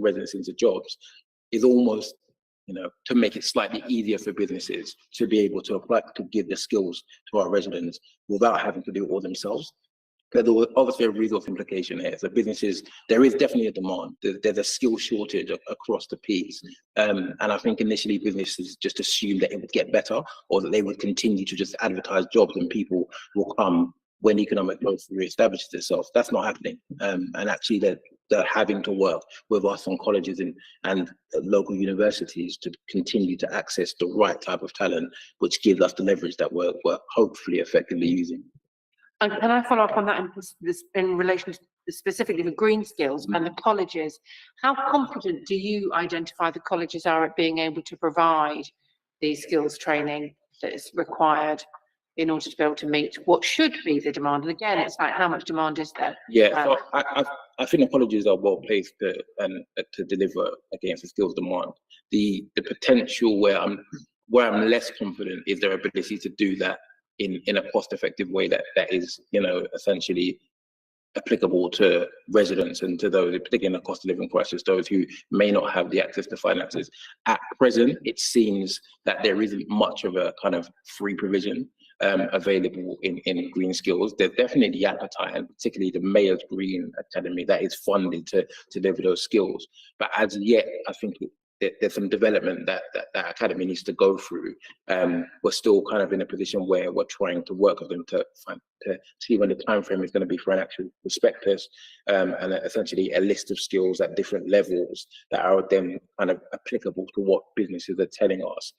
residents into jobs is almost, to make it slightly easier for businesses to be able to apply, to give the skills to our residents without having to do it all themselves. There's obviously a resource implication here. So businesses, there is definitely a demand. There's a skill shortage across the piece. And I think initially businesses just assumed that it would get better, or that they would continue to just advertise jobs and people will come when economic growth reestablishes itself. That's not happening. And actually they're having to work with us on colleges and local universities to continue to access the right type of talent, which gives us the leverage that we're hopefully effectively using. And can I follow up on that in relation to specifically the green skills and the colleges? How confident do you identify the colleges are at being able to provide the skills training that is required in order to be able to meet what should be the demand? And again, it's like, how much demand is there? Yeah, so I think the colleges are well placed to deliver against the skills demand. The potential where I'm less confident is their ability to do that in a cost-effective way that is, essentially applicable to residents and to those, particularly in the cost of living crisis, those who may not have the access to finances. At present, it seems that there isn't much of a kind of free provision. available in green skills. There's definitely appetite, and particularly the Mayor's Green Academy that is funded to deliver those skills. But as yet, I think there's some development that academy needs to go through. We're still kind of in a position where we're trying to work with them to see when the time frame is going to be for an actual prospectus, and essentially a list of skills at different levels that are then kind of applicable to what businesses are telling us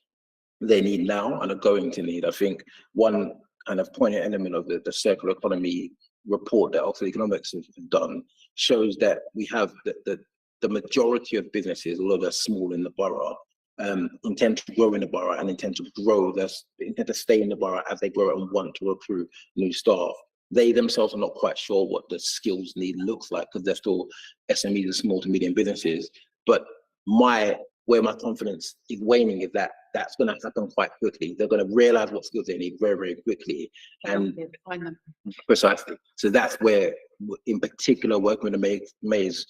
they need now and are going to need. I think one kind of poignant element of the circular economy report that Oxford Economics have done shows that we have the majority of businesses, although they're small in the borough, intend to grow in the borough and intend to stay in the borough as they grow and want to recruit new staff. They themselves are not quite sure what the skills need looks like because they're still SMEs and small to medium businesses. But where my confidence is waning is that that's going to happen quite quickly. They're going to realize what skills they need very, very quickly. And Find them. precisely. So that's where, in particular, working with the Mayor's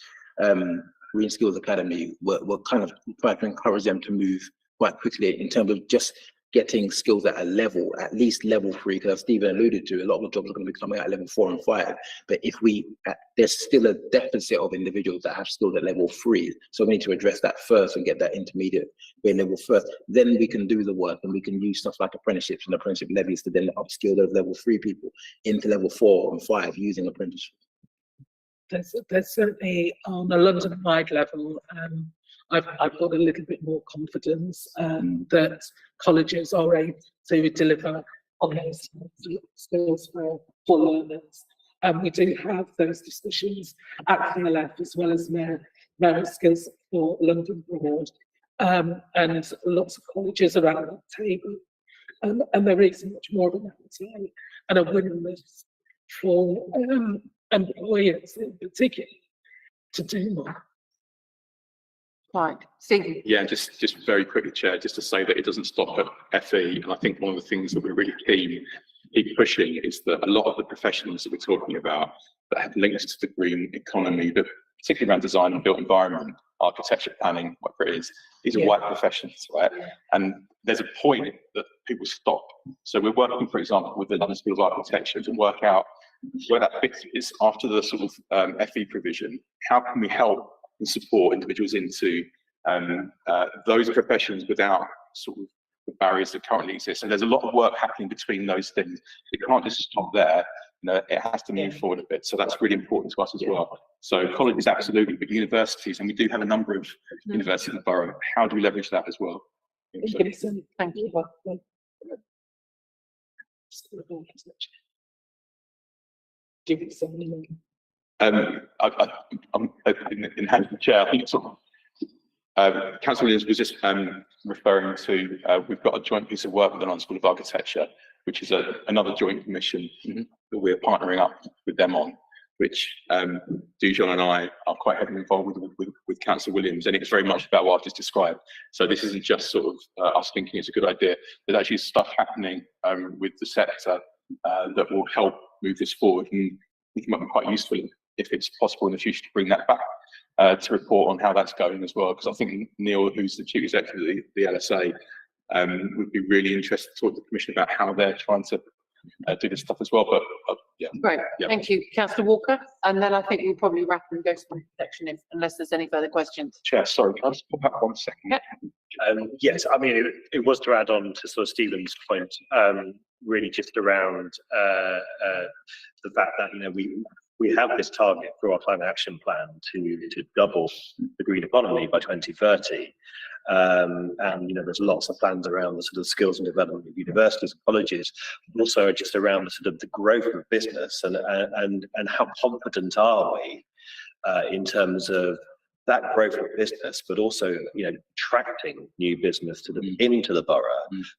Green Skills Academy, we're kind of trying to encourage them to move quite quickly in terms of just getting skills at a level, at least level 3, because Stephen alluded to, a lot of the jobs are going to be coming out at level 4 and 5. But if there's still a deficit of individuals that have skills at level 3. So we need to address that first and get that intermediate level first. Then we can do the work and we can use stuff like apprenticeships and apprenticeship levies to then upskill those level 3 people into level 4 and 5 using apprenticeship. There's certainly on a London-wide level, I've got a little bit more confidence that colleges are able to deliver on those skills for learners. We do have those discussions at CLF as well as merit skills for London Broad, and lots of colleges around that table. And there is much more of an appetite and a willingness for employers in particular to do more. Right, Stephen. Yeah, just very quickly, Chair, just to say that it doesn't stop at FE. And I think one of the things that we're really keen keep pushing is that a lot of the professions that we're talking about that have links to the green economy, but particularly around design and built environment, architecture, planning, whatever it is, these are white professions, right? And there's a point that people stop. So we're working, for example, with the London School of Architecture to work out where that fix is after the sort of FE provision. How can we help and support individuals into those professions without sort of the barriers that currently exist? And there's a lot of work happening between those things. It can't just stop there. You know, it has to move forward a bit. So that's really important to us as well. So colleges, absolutely, but universities, and we do have a number of universities in the borough. How do we leverage that as well? Thank you. I'm in hand of the chair. I think it's sort of, Councillor Williams was just referring to, we've got a joint piece of work with the London School of Architecture, which is another joint commission that we're partnering up with them on, which Dujon and I are quite heavily involved with Councillor Williams, and it's very much about what I've just described. So this isn't just sort of us thinking it's a good idea. There's actually stuff happening with the sector that will help move this forward, and I think it might be quite useful if it's possible in the future to bring that back to report on how that's going as well. Because I think Neil, who's the Chief Executive of the LSA, would be really interested to talk to the Commission about how they're trying to do this stuff as well. But yeah. Great, thank you. Councillor Walker, and then I think we'll probably wrap and go to the section unless there's any further questions. Chair, sorry, can I just pop back 1 second? Yes, I mean, it was to add on to sort of Stephen's point, really just around the fact that, you know, we have this target through our climate action plan to double the green economy by 2030. And, you know, there's lots of plans around the sort of skills and development of universities and colleges, but also just around the sort of the growth of business and how confident are we in terms of that growth of business, but also, you know, attracting new business to into the borough,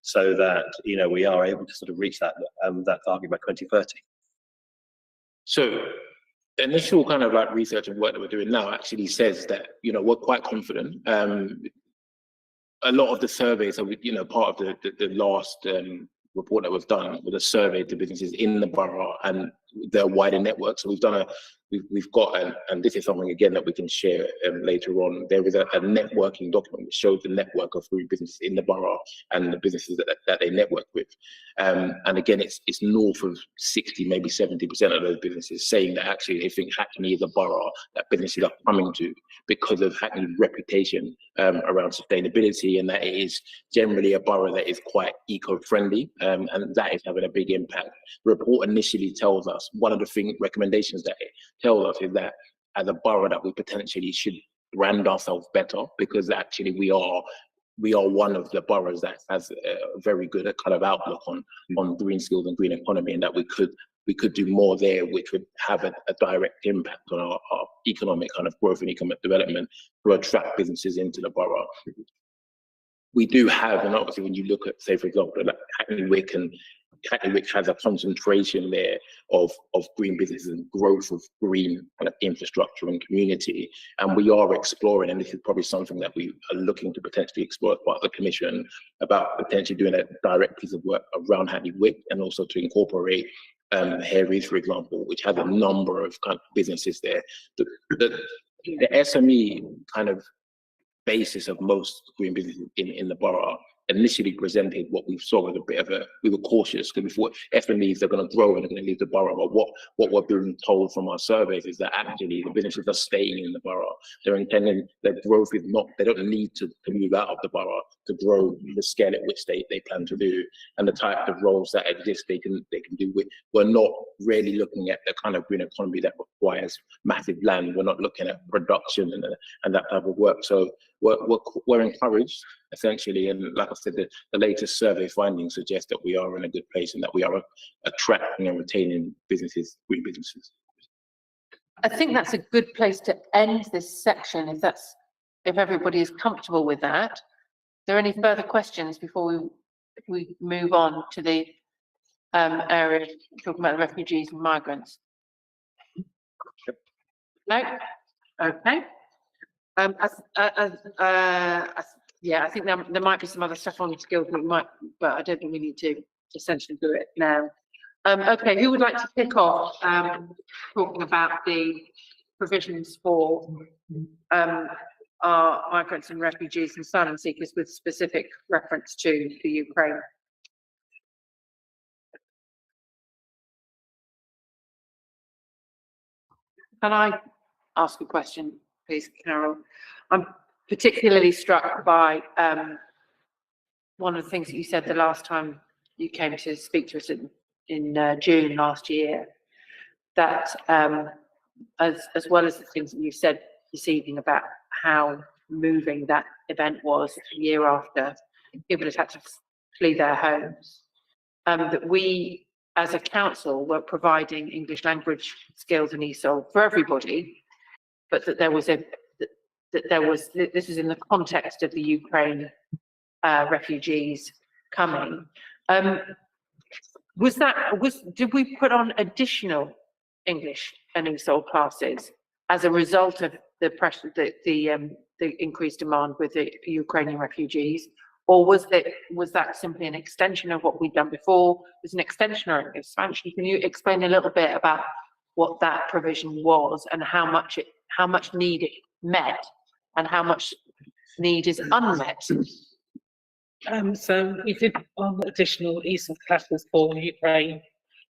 so that, you know, we are able to sort of reach that target by 2030. So the initial kind of like research and work that we're doing now actually says that, you know, we're quite confident. A lot of the surveys are, you know, part of the last report that was done with a survey to businesses in the borough and their wider network. So we've done we've got, and this is something again that we can share later on. There is a networking document which shows the network of green businesses in the borough and the businesses that they network with. And again, it's north of 60, maybe 70% of those businesses saying that actually they think Hackney is a borough that businesses are coming to because of Hackney's reputation around sustainability, and that it is generally a borough that is quite eco-friendly, and that is having a big impact. The report initially tells us, one of the recommendations that it tells us is that as a borough that we potentially should brand ourselves better, because actually we are one of the boroughs that has a very good kind of outlook on green skills and green economy, and that we could do more there, which would have a direct impact on our economic kind of growth and economic development to attract businesses into the borough. We do have, and obviously when you look at, say for example, like Hackney Wick has a concentration there of green businesses and growth of green kind of infrastructure and community. And we are exploring, and this is probably something that we are looking to potentially explore as part of the commission, about potentially doing a direct piece of work around Hackney Wick, and also to incorporate Harry's, for example, which has a number of kind of businesses there. The SME kind of basis of most green businesses in the borough initially presented what we saw as a bit of we were cautious because we thought SMEs are going to grow and they're going to leave the borough. But what we're being told from our surveys is that actually the businesses are staying in the borough. They're intending their growth is not, they don't need to move out of the borough to grow the scale at which they plan to do, and the type of roles that exist they can do with. We're not really looking at the kind of green economy that requires massive land. We're not looking at production and that type of work. So we're encouraged essentially, and like I said, the latest survey findings suggest that we are in a good place and that we are attracting and retaining green businesses. I think that's a good place to end this section, if everybody is comfortable with that. Are there any further questions before we move on to the area talking about the refugees and migrants? No? Okay. Yeah, I think there might be some other stuff on skills but I don't think we need to essentially do it now. Okay, who would like to kick off talking about the provisions for our migrants and refugees and asylum seekers with specific reference to the Ukraine? Can I ask a question, please, Carol? I'm particularly struck by one of the things that you said the last time you came to speak to us in June last year, that as well as the things that you said this evening about how moving that event was a year after people had to flee their homes, that we as a council were providing English language skills and ESOL for everybody, but that this is in the context of the Ukraine refugees coming. Did we put on additional English and ESOL classes as a result of the pressure, the increased demand with the Ukrainian refugees, or was that simply an extension of what we'd done before? Was an extension or an expansion? Can you explain a little bit about what that provision was and how much need it met and how much need is unmet? So we did additional ESOL classes for Ukraine,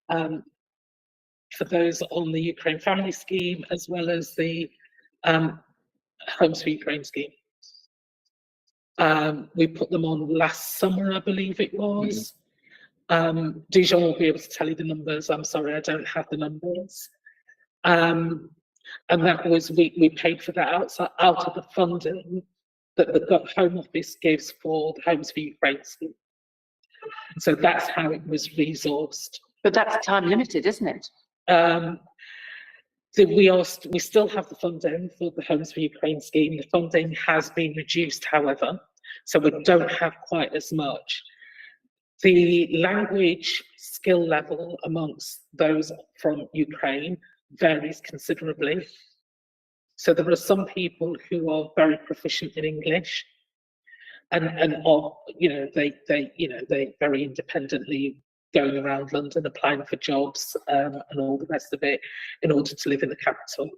for those on the Ukraine family scheme, as well as the Homes for Ukraine scheme. We put them on last summer, I believe it was. Dijon will be able to tell you the numbers. I'm sorry, I don't have the numbers. And that was, we paid for that out of the funding that the Home Office gives for the Homes for Ukraine scheme. So that's how it was resourced. But that's time limited, isn't it? We still have the funding for the Homes for Ukraine scheme. The funding has been reduced, however, so we don't have quite as much. The language skill level amongst those from Ukraine varies considerably. So there are some people who are very proficient in English, and are, they very independently going around London applying for jobs and all the rest of it in order to live in the capital.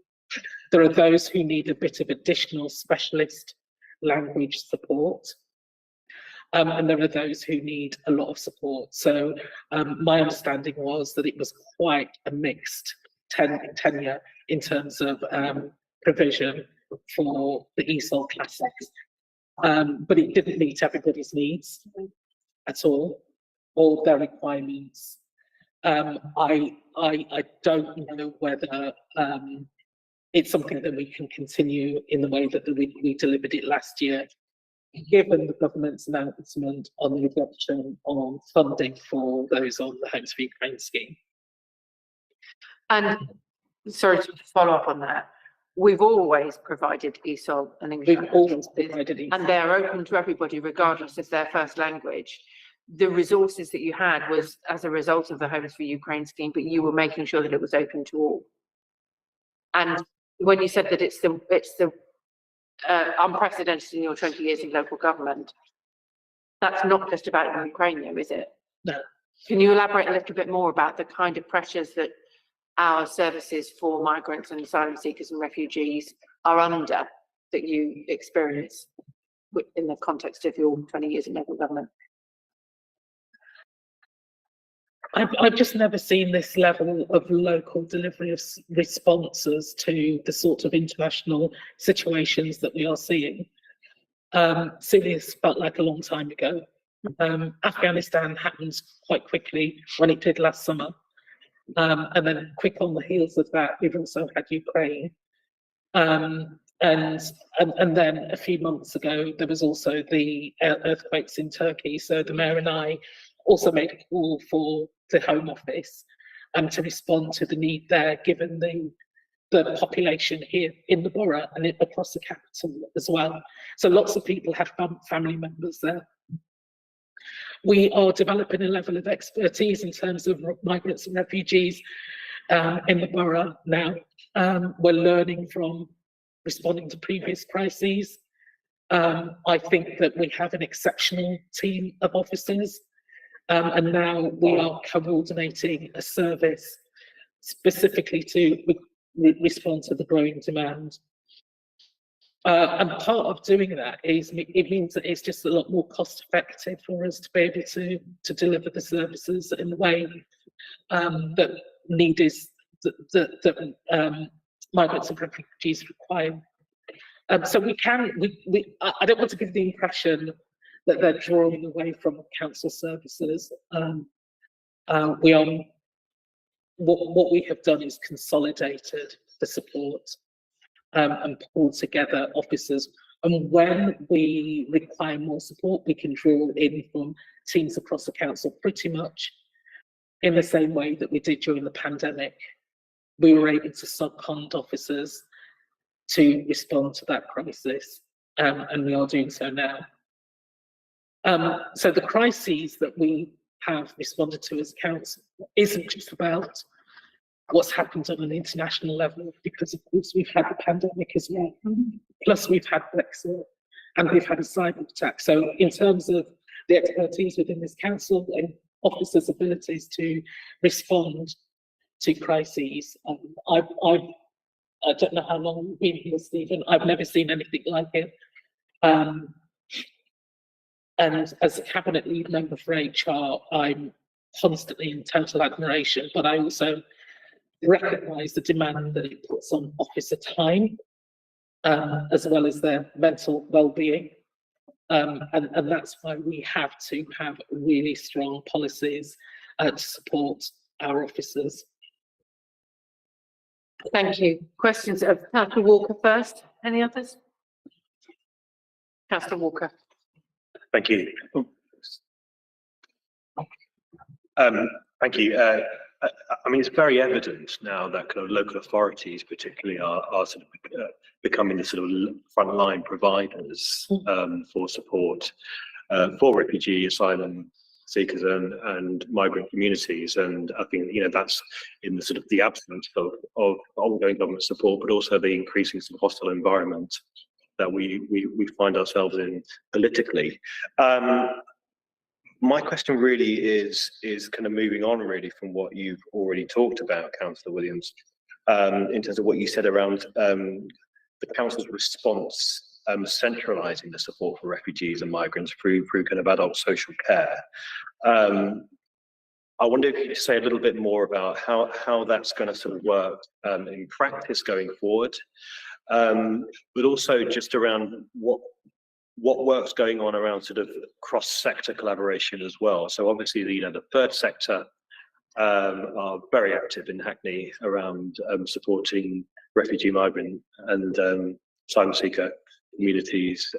There are those who need a bit of additional specialist language support. And there are those who need a lot of support. So my understanding was that it was quite a mixed tenure in terms of provision for the ESOL classics. But it didn't meet everybody's needs at all, or their requirements. I don't know whether it's something that we can continue in the way that we delivered it last year, given the government's announcement on the reduction of funding for those on the Homes for Ukraine scheme. And sorry to follow up on that. We've always provided ESOL and English. We've always provided ESOL. And they're open to everybody, regardless of their first language. The resources that you had was as a result of the Homes for Ukraine scheme, but you were making sure that it was open to all. And when you said that it's the unprecedented in your 20 years in local government, that's not just about Ukraine, though, is it? No. Can you elaborate a little bit more about the kind of pressures that our services for migrants and asylum seekers and refugees are under, that you experience in the context of your 20 years in local government? I've just never seen this level of local delivery of responses to the sort of international situations that we are seeing. Syria's felt like a long time ago. Afghanistan happened quite quickly when it did last summer. And then quick on the heels of that, we've also had Ukraine. And then a few months ago, there was also the earthquakes in Turkey. So the mayor and I also made a call for the Home Office to respond to the need there, given the population here in the borough and across the capital as well. So lots of people have family members there. We are developing a level of expertise in terms of migrants and refugees in the borough now. We're learning from responding to previous crises. I think that we have an exceptional team of officers. And now we are coordinating a service specifically to respond to the growing demand. And part of doing that is it means that it's just a lot more cost effective for us to be able to deliver the services in the way that need is that migrants and refugees require. So we can, I don't want to give the impression that they're drawing away from council services. What we have done is consolidated the support and pulled together officers. And when we require more support, we can draw in from teams across the council pretty much in the same way that we did during the pandemic. We were able to second officers to respond to that crisis, and we are doing so now. So the crises that we have responded to as council isn't just about what's happened on an international level, because of course we've had the pandemic as well, plus we've had Brexit and we've had a cyber attack. So in terms of the expertise within this council and officers' abilities to respond to crises, I don't know how long you've been here, Stephen. I've never seen anything like it. And as a cabinet lead member for HR, I'm constantly in total admiration, but I also recognise the demand that it puts on officer time, as well as their mental well-being. And that's why we have to have really strong policies to support our officers. Thank you. Questions of Councillor Walker first. Any others? Councillor Walker. Thank you. Thank you. I mean, it's very evident now that kind of local authorities, particularly, are sort of becoming the sort of frontline providers for support for refugee, asylum seekers, and migrant communities. And I think that's in the sort of the absence of ongoing government support, but also the increasing sort of hostile environment that we find ourselves in politically. my question really is kind of moving on really from what you've already talked about, Councillor Williams, in terms of what you said around the council's response, centralising the support for refugees and migrants through kind of adult social care. I wonder if you could say a little bit more about how that's going to sort of work in practice going forward, but also just around what work's going on around sort of cross-sector collaboration as well. So obviously, the third sector are very active in Hackney around supporting refugee, migrant and asylum seeker communities.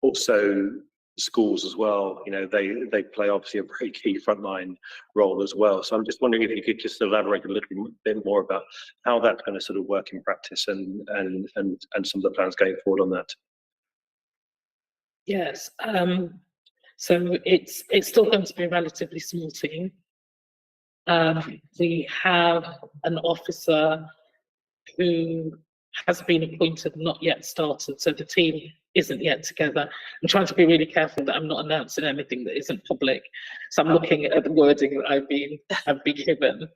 Also schools as well, they play obviously a very key frontline role as well. So I'm just wondering if you could just elaborate a little bit more about how that's going to sort of work in practice and some of the plans going forward on that. Yes, so it's still going to be a relatively small team. We have an officer who has been appointed, not yet started, so the team isn't yet together. I'm trying to be really careful that I'm not announcing anything that isn't public, so I'm looking at the wording that I've been given.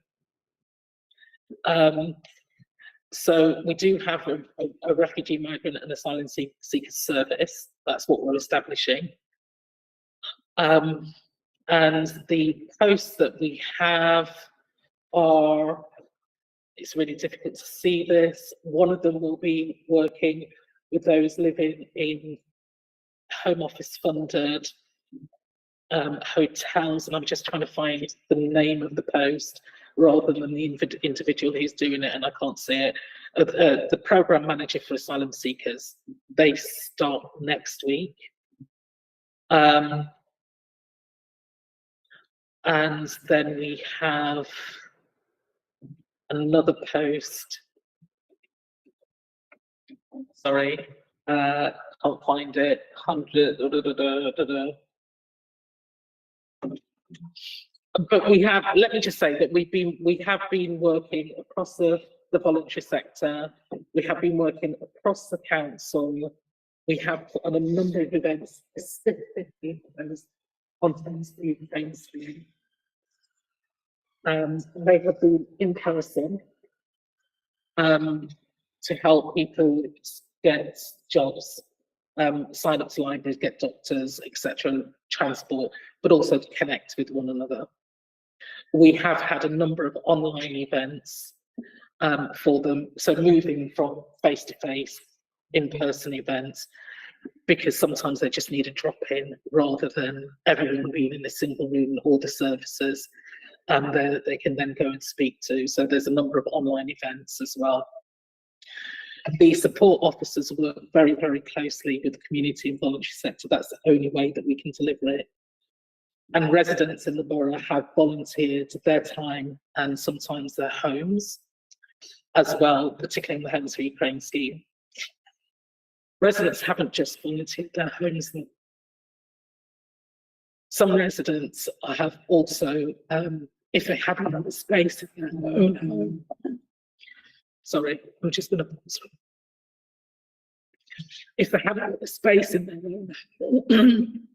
So we do have a refugee, migrant and asylum seeker service. That's what we're establishing. And the posts that we have are, it's really difficult to see this. One of them will be working with those living in Home Office funded hotels, and I'm just trying to find the name of the post rather than the individual who's doing it, and I can't see it. The program manager for asylum seekers, they start next week. And then we have another post. Sorry, can't find it. 100. But we have. Let me just say that we have been working across the voluntary sector. We have been working across the council. We have put on a number of events specifically on mainstream. They have been in person to help people get jobs, sign up to libraries, get doctors, etc., transport, but also to connect with one another. We have had a number of online events for them, so moving from face-to-face, in-person events, because sometimes they just need a drop-in rather than everyone being in a single room, all the services they can then go and speak to. So there's a number of online events as well. The support officers work very, very closely with the community and voluntary sector. That's the only way that we can deliver it. And residents in the borough have volunteered their time and sometimes their homes as well, particularly in the Homes for Ukraine scheme. Residents haven't just volunteered their homes. Some residents have also, if they haven't had the space in their own home. Sorry, I'm just going to pause. If they haven't got the space in their own home,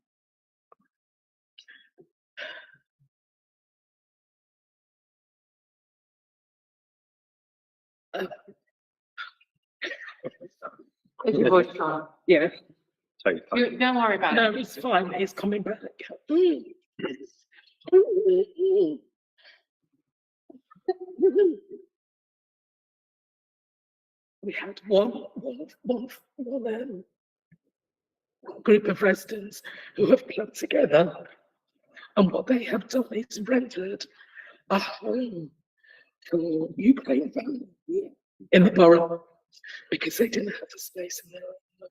Is your voice gone? yeah, Don't worry about it. no, it's fine. It's coming back. We had one group of residents who have clubbed together, and what they have done is rendered a home for Ukraine family in the borough because they didn't have the space in their own.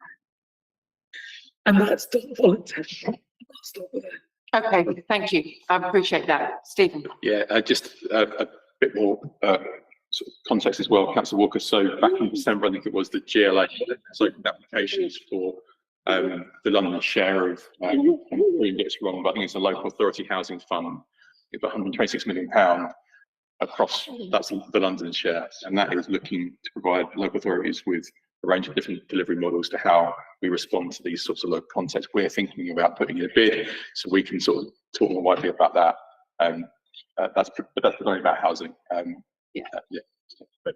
And that's done voluntarily. I'll stop with that. Okay, thank you. I appreciate that. Stephen. Yeah, just a bit more sort of context as well, Councillor Walker. So back in December, I think it was, the GLA opened applications for the London share of, really gets wrong, but I think it's a local authority housing fund of £126 million across, that's the London share, and that is looking to provide local authorities with range of different delivery models to how we respond to these sorts of local contexts. We're thinking about putting in a bid, so we can sort of talk more widely about that. But that's predominantly about housing. Yeah. But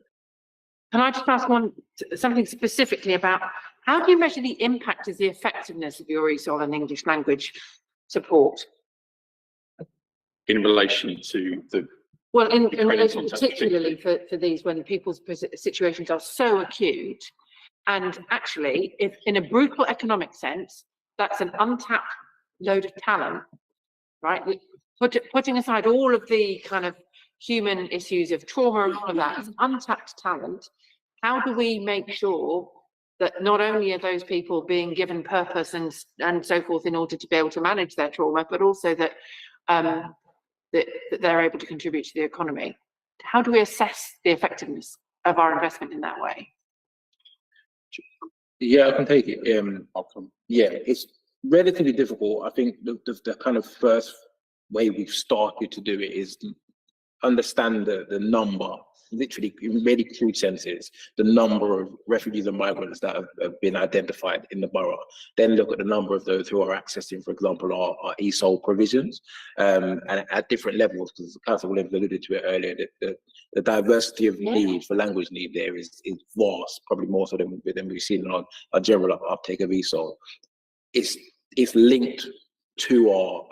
Can I just ask something specifically about how do you measure the impact of the effectiveness of your ESOL and English language support? in relation to the Well, in Ukrainian relation context particularly for these, when people's situations are so acute, and actually, if in a brutal economic sense, that's an untapped load of talent, right? Putting aside all of the kind of human issues of trauma and all of that, as untapped talent, how do we make sure that not only are those people being given purpose and so forth in order to be able to manage their trauma, but also that that they're able to contribute to the economy? How do we assess the effectiveness of our investment in that way? Yeah, I can take it. Yeah, it's relatively difficult. I think the kind of first way we've started to do it is to understand the number, literally in really crude senses, the number of refugees and migrants that have been identified in the borough. Then look at the number of those who are accessing, for example, our ESOL provisions, and at different levels, because Councillor Williams alluded to it earlier, that the diversity of need for language need there is vast, probably more so than we've seen in our general uptake of ESOL. It's linked to our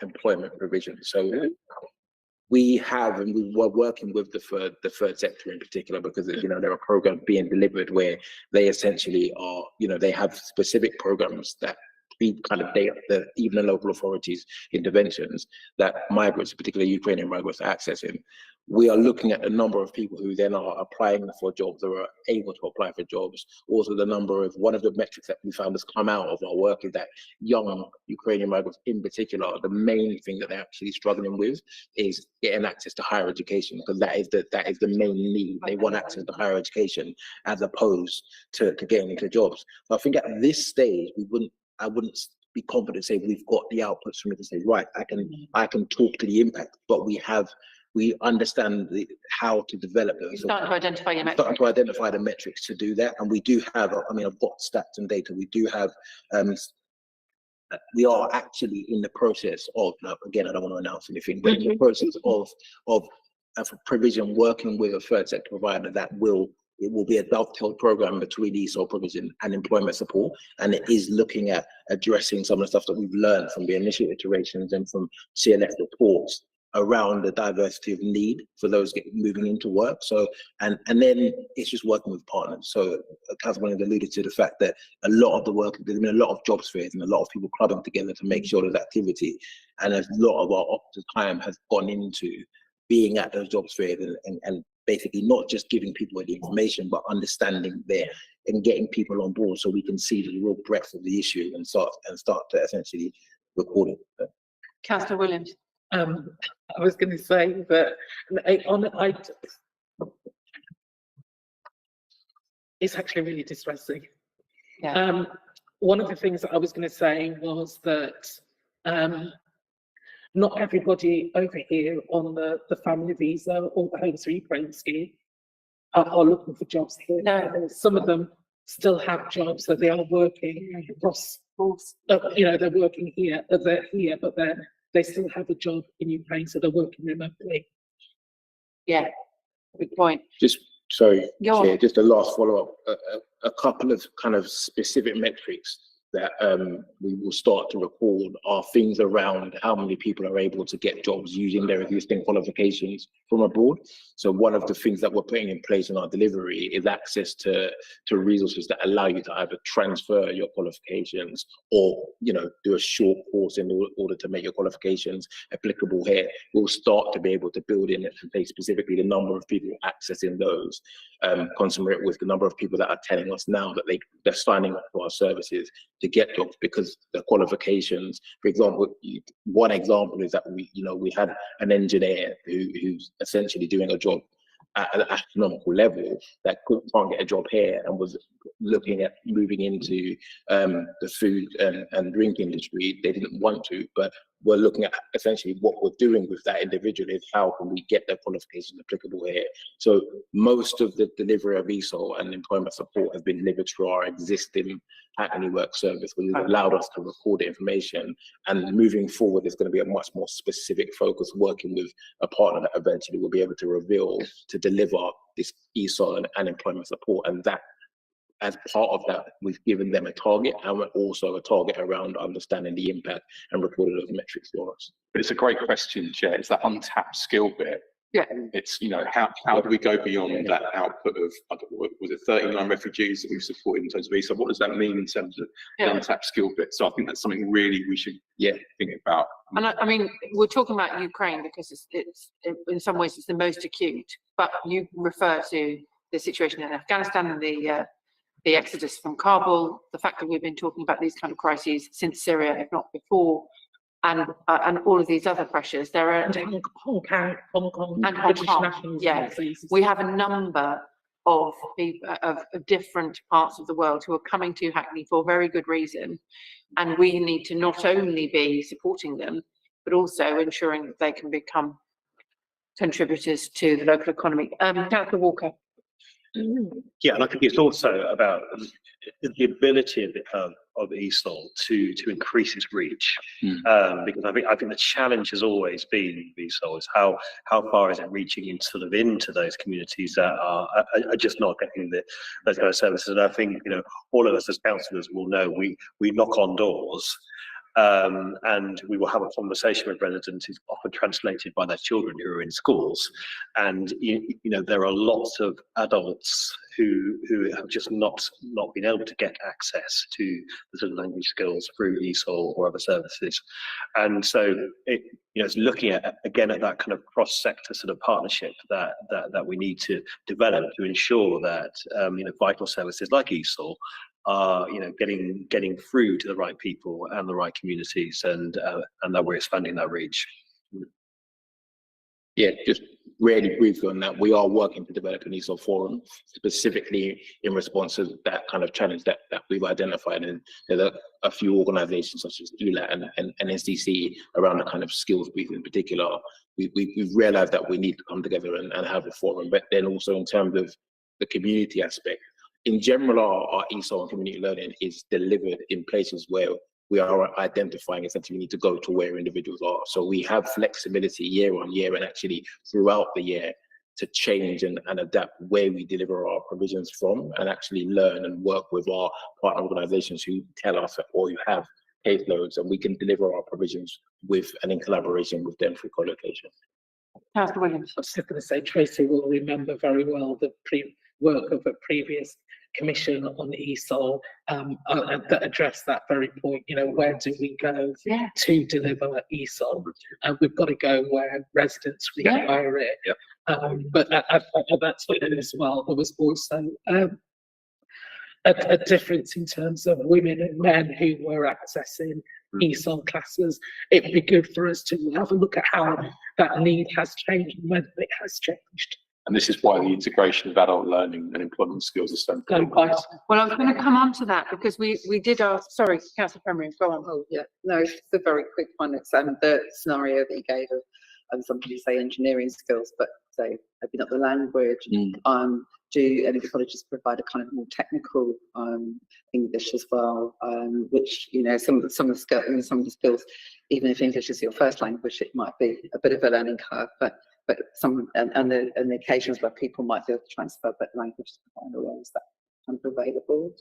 employment provision. So we have, and we were working with the third sector in particular, because there are programs being delivered where they essentially are, they have specific programs that kind of even the local authorities' interventions that migrants, particularly Ukrainian migrants, are accessing. We are looking at the number of people who then are applying for jobs or are able to apply for jobs. Also, the number of, one of the metrics that we found has come out of our work is that young Ukrainian migrants in particular, the main thing that they're actually struggling with is getting access to higher education, because that is the main need. They want access to higher education as opposed to getting into jobs. So I think at this stage, I wouldn't be confident to say we've got the outputs from it to say, right, I can talk to the impact, but we understand how to develop those. Starting to identify your metrics. Starting to identify the metrics to do that. And we do have, I've got stats and data. We do have, we are actually in the process of, again, I don't want to announce anything, but in the process of provision, working with a third sector provider it will be a dovetailed program between ESOL provision and employment support, and it is looking at addressing some of the stuff that we've learned from the initial iterations and from CLF reports around the diversity of need for those moving into work. So, and then it's just working with partners. So, Councilman has alluded to the fact that a lot of the work, there's been a lot of jobs fairs and a lot of people clubbing together to make sure there's activity, and a lot of our time has gone into being at those jobs fairs and basically not just giving people the information, but understanding there and getting people on board so we can see the real breadth of the issue and start to essentially record it. Councillor Williams. I was going to say that it's actually really distressing. Yeah. One of the things that I was going to say was that not everybody over here on the family visa or the Homes for Ukraine scheme are looking for jobs here. No. Some of them still have jobs, so they are working across, they're working here, they're here, but they still have a job in Ukraine, so they're working remotely. Yeah, good point. Sorry, Go Chair, on. just a last follow-up, a couple of kind of specific metrics that we will start to record are things around how many people are able to get jobs using their existing qualifications from abroad. So one of the things that we're putting in place in our delivery is access to resources that allow you to either transfer your qualifications or do a short course in order to make your qualifications applicable here. We'll start to be able to build in and say specifically the number of people accessing those, commensurate with the number of people that are telling us now that they're signing up for our services to get jobs because the qualifications. For example, one example is that we had an engineer who's essentially doing a job at an astronomical level that can't get a job here and was looking at moving into the food and drink industry. They didn't want to, but we're looking at essentially what we're doing with that individual is how can we get their qualifications applicable here. So most of the delivery of ESOL and employment support has been delivered through our existing Hackney Work service, which has allowed us to record the information. And moving forward, there's going to be a much more specific focus working with a partner that eventually will be able to reveal to deliver this ESOL and employment support. And that, as part of that, we've given them a target, and also a target around understanding the impact and recording those metrics for us. But it's a great question, Chair. It's that untapped skill bit. Yeah. It's, how do we go beyond that output of, was it 39 refugees that we've supported in terms of ESOL? What does that mean in terms of the untapped skill bit? So I think that's something really we should think about. And I mean, we're talking about Ukraine because it's in some ways it's the most acute, but you refer to the situation in Afghanistan and the exodus from Kabul, the fact that we've been talking about these kind of crises since Syria, if not before, and all of these other pressures. There are Hong Kong, and Hong British Kong. nationals. Yeah, we have a number of people of different parts of the world who are coming to Hackney for very good reason, and we need to not only be supporting them, but also ensuring that they can become contributors to the local economy. Councillor Walker. Yeah, and I think it's also about the ability of ESOL to increase its reach, because I think the challenge has always been ESOL is how far is it reaching into those communities that are just not getting those kind of services. And I think all of us as councillors will know we knock on doors. And we will have a conversation with residents who's often translated by their children who are in schools, and there are lots of adults who have just not been able to get access to the sort of language skills through ESOL or other services. And so it's looking at again at that kind of cross-sector sort of partnership that we need to develop to ensure that vital services like ESOL are getting through to the right people and the right communities, and that we're expanding that reach. Yeah, just really briefly on that, we are working to develop an ESOL forum specifically in response to that kind of challenge that we've identified. And there are a few organisations such as ELAT and NCC around the kind of skills brief in particular. We've realised that we need to come together and have a forum, but then also in terms of the community aspect. In general, our ESOL and community learning is delivered in places where we are identifying essentially we need to go to where individuals are. So we have flexibility year on year and actually throughout the year to change and adapt where we deliver our provisions from, and actually learn and work with our partner organisations who tell us or who have caseloads, and we can deliver our provisions with and in collaboration with them through co-location. Councillor Williams. I was just going to say, Tracy will remember very well the work of a previous commission on ESOL that addressed that very point. Where do we go to deliver ESOL? We've got to go where residents require it. But that's what it is as well. There was also a difference in terms of women and men who were accessing ESOL classes. It'd be good for us to have a look at how that need has changed and whether it has changed. And this is why the integration of adult learning and employment skills is so important. Well, I was going to come on to that because we did ask. Sorry, Councillor Premier, go on. Oh yeah, no, it's just a very quick one. It's the scenario that you gave of somebody say engineering skills, but say maybe not the language. Do any colleges provide a kind of more technical English as well? Which some of the skills, even if English is your first language, it might be a bit of a learning curve, but some and the occasions where people might be able to transfer but language is that kind of available.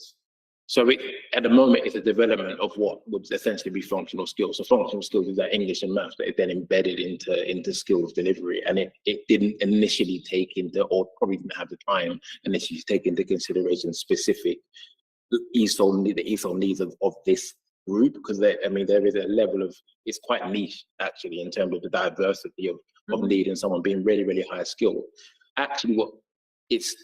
So at the moment, it's a development of what would essentially be functional skills. So functional skills is that English and maths, but it's then embedded into skills delivery. And it didn't initially take into, or probably didn't have the time initially to take into consideration specific the ESOL needs of this group, because there is a level of, it's quite niche actually in terms of the diversity of needing someone being really, really high skilled. Actually, it's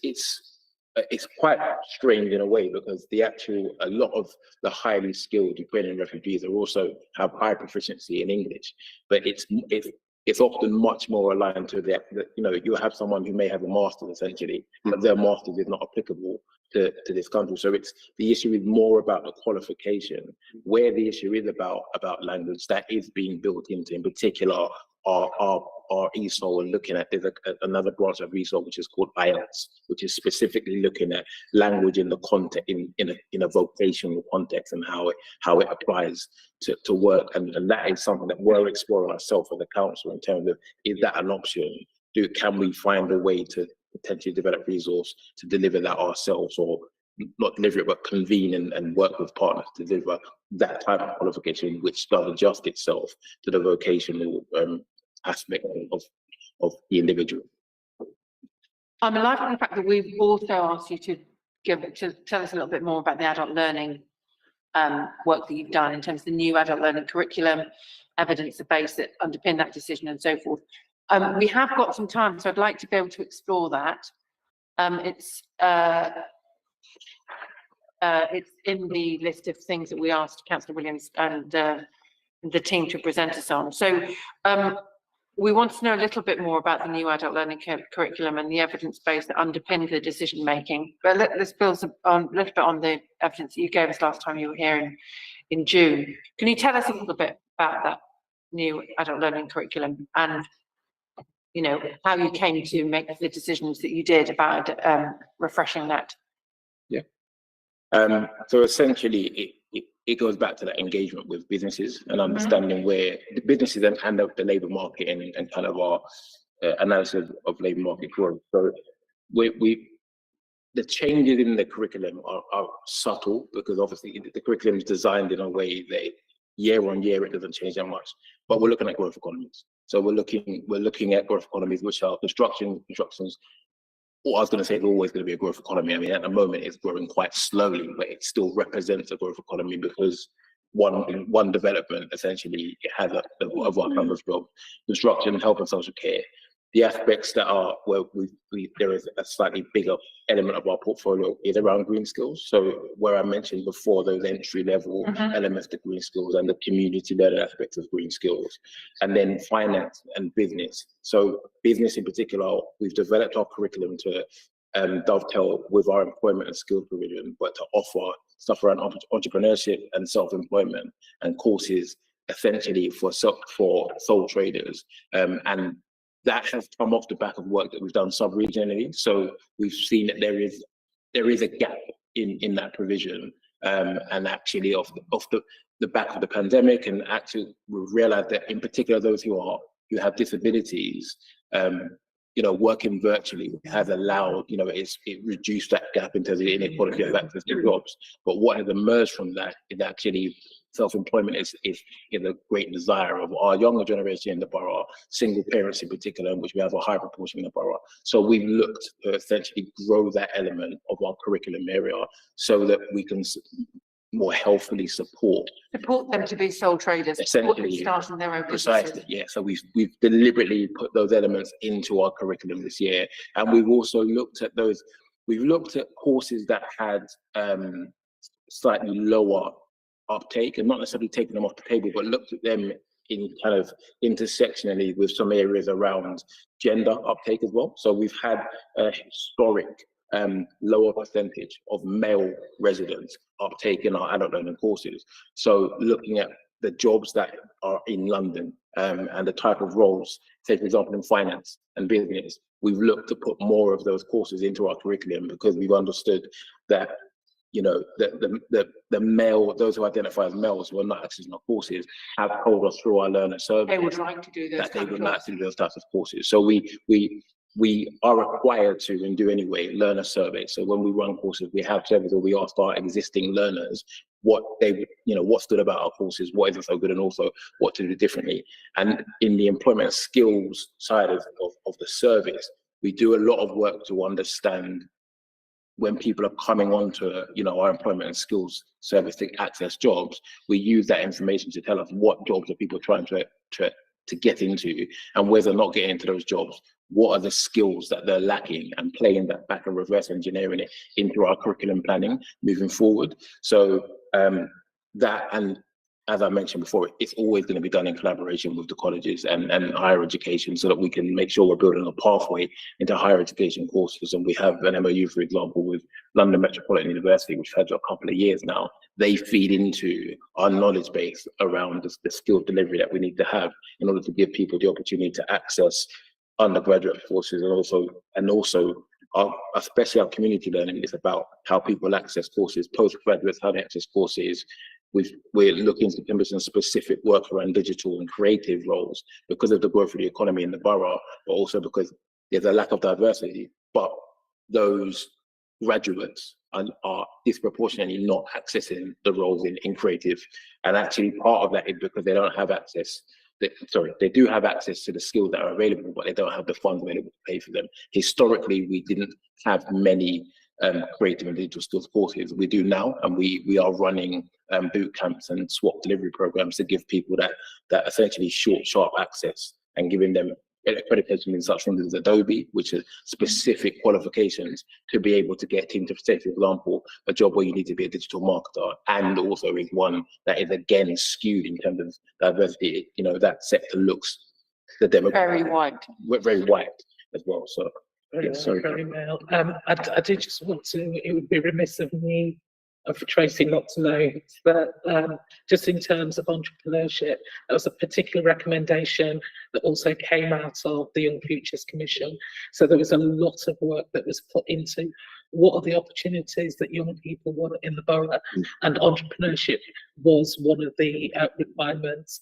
quite strange in a way, because a lot of the highly skilled Ukrainian refugees are also have high proficiency in English, but it's it's often much more aligned to you know, you have someone who may have a master's essentially, but their master's is not applicable to this country. So the issue is more about the qualification, where the issue is about language that is being built into, in particular, our ESOL, and looking at, there's another branch of ESOL which is called IELTS, which is specifically looking at language in the context, in a vocational context, and how it applies to work. And that is something that we're exploring ourselves as a council in terms of, is that an option? Can we find a way to potentially develop resource to deliver that ourselves, or not deliver it, but convene and work with partners to deliver that type of qualification, which does adjust itself to the vocational aspect of the individual. I'm alive to the fact that we've also asked you to tell us a little bit more about the adult learning work that you've done in terms of the new adult learning curriculum, evidence base that underpin that decision, and so forth. We have got some time, so I'd like to be able to explore that. It's in the list of things that we asked Councillor Williams and the team to present us on. So we want to know a little bit more about the new adult learning curriculum and the evidence base that underpins the decision making. But let's build a little bit on the evidence that you gave us last time you were here in June. Can you tell us a little bit about that new adult learning curriculum, and you know, how you came to make the decisions that you did about refreshing that? Yeah. So essentially, it goes back to that engagement with businesses and understanding where the businesses and the labour market and kind of our analysis of labour market growth. So the changes in the curriculum are subtle, because obviously the curriculum is designed in a way that year on year it doesn't change that much. But we're looking at growth economies. So we're looking at growth economies, which are constructions. What I was going to say, it's always going to be a growth economy. I mean, at the moment it's growing quite slowly, but it still represents a growth economy, because one development essentially, it has a vast number of jobs. Construction, health and social care, the aspects that are where there is a slightly bigger element of our portfolio is around green skills. So where I mentioned before, those entry level elements to green skills and the community led aspects of green skills, and then finance and business. So business in particular, we've developed our curriculum to dovetail with our employment and skills provision, but to offer stuff around entrepreneurship and self-employment, and courses essentially for sole traders, and that has come off the back of work that we've done sub-regionally. So we've seen that there is a gap in that provision, and actually off the back of the pandemic, and actually we've realised that in particular those who have disabilities, you know, working virtually has allowed, you know, it reduced that gap in terms of inequality of access to jobs. But what has emerged from that is actually self-employment is a great desire of our younger generation in the borough, single parents in particular, in which we have a high proportion in the borough. So we've looked to essentially grow that element of our curriculum area so that we can more healthily support them to be sole traders, essentially, starting their own businesses. Precisely, yeah. So we've deliberately put those elements into our curriculum this year, and we've also looked at those. We've looked at courses that had slightly lower uptake, and not necessarily taking them off the table, but looked at them in kind of intersectionally with some areas around gender uptake as well. So we've had a historic lower percentage of male residents uptake in our adult learning courses. So looking at the jobs that are in London and the type of roles, say for example in finance and business, we've looked to put more of those courses into our curriculum, because we've understood that, you know, the male, those who identify as males who are not accessing our courses, have told us through our learner survey they would like to do those that they would like to do those types of courses. So we are required to, and do anyway, learner survey. So when we run courses, we have surveys where we ask our existing learners what they, you know, what stood about our courses, what isn't so good, and also what to do differently. And in the employment skills side of the service, we do a lot of work to understand when people are coming onto, you know, our employment and skills service to access jobs. We use that information to tell us what jobs are people trying to get into, and where they're not getting into those jobs, what are the skills that they're lacking, and playing that back and reverse engineering it into our curriculum planning moving forward. So that, and as I mentioned before, it's always going to be done in collaboration with the colleges and higher education, so that we can make sure we're building a pathway into higher education courses. And we have an MOU, for example, with London Metropolitan University, which has had a couple of years now. They feed into our knowledge base around the skill delivery that we need to have in order to give people the opportunity to access undergraduate courses, and also especially our community learning is about how people access courses, postgraduates, how they access courses. We're looking to implement some specific work around digital and creative roles because of the growth of the economy in the borough, but also because there's a lack of diversity. But those graduates are disproportionately not accessing the roles in creative. And actually part of that is because they don't have access. They do have access to the skills that are available, but they don't have the funds available to pay for them. Historically, we didn't have many creative and digital skills courses. We do now, and we are running boot camps and swap delivery programs to give people that essentially short, sharp access, and giving them accreditation in such things as Adobe, which are specific qualifications to be able to get into, say, for example, a job where you need to be a digital marketer, and also is one that is again skewed in terms of diversity. You know, that sector looks Very white. very white as well. So Very, yes, sorry. very male. I did just want to, it would be remiss of me, of Tracy, not to know that just in terms of entrepreneurship, there was a particular recommendation that also came out of the Young Futures Commission. So there was a lot of work that was put into what are the opportunities that young people want in the borough, and entrepreneurship was one of the requirements.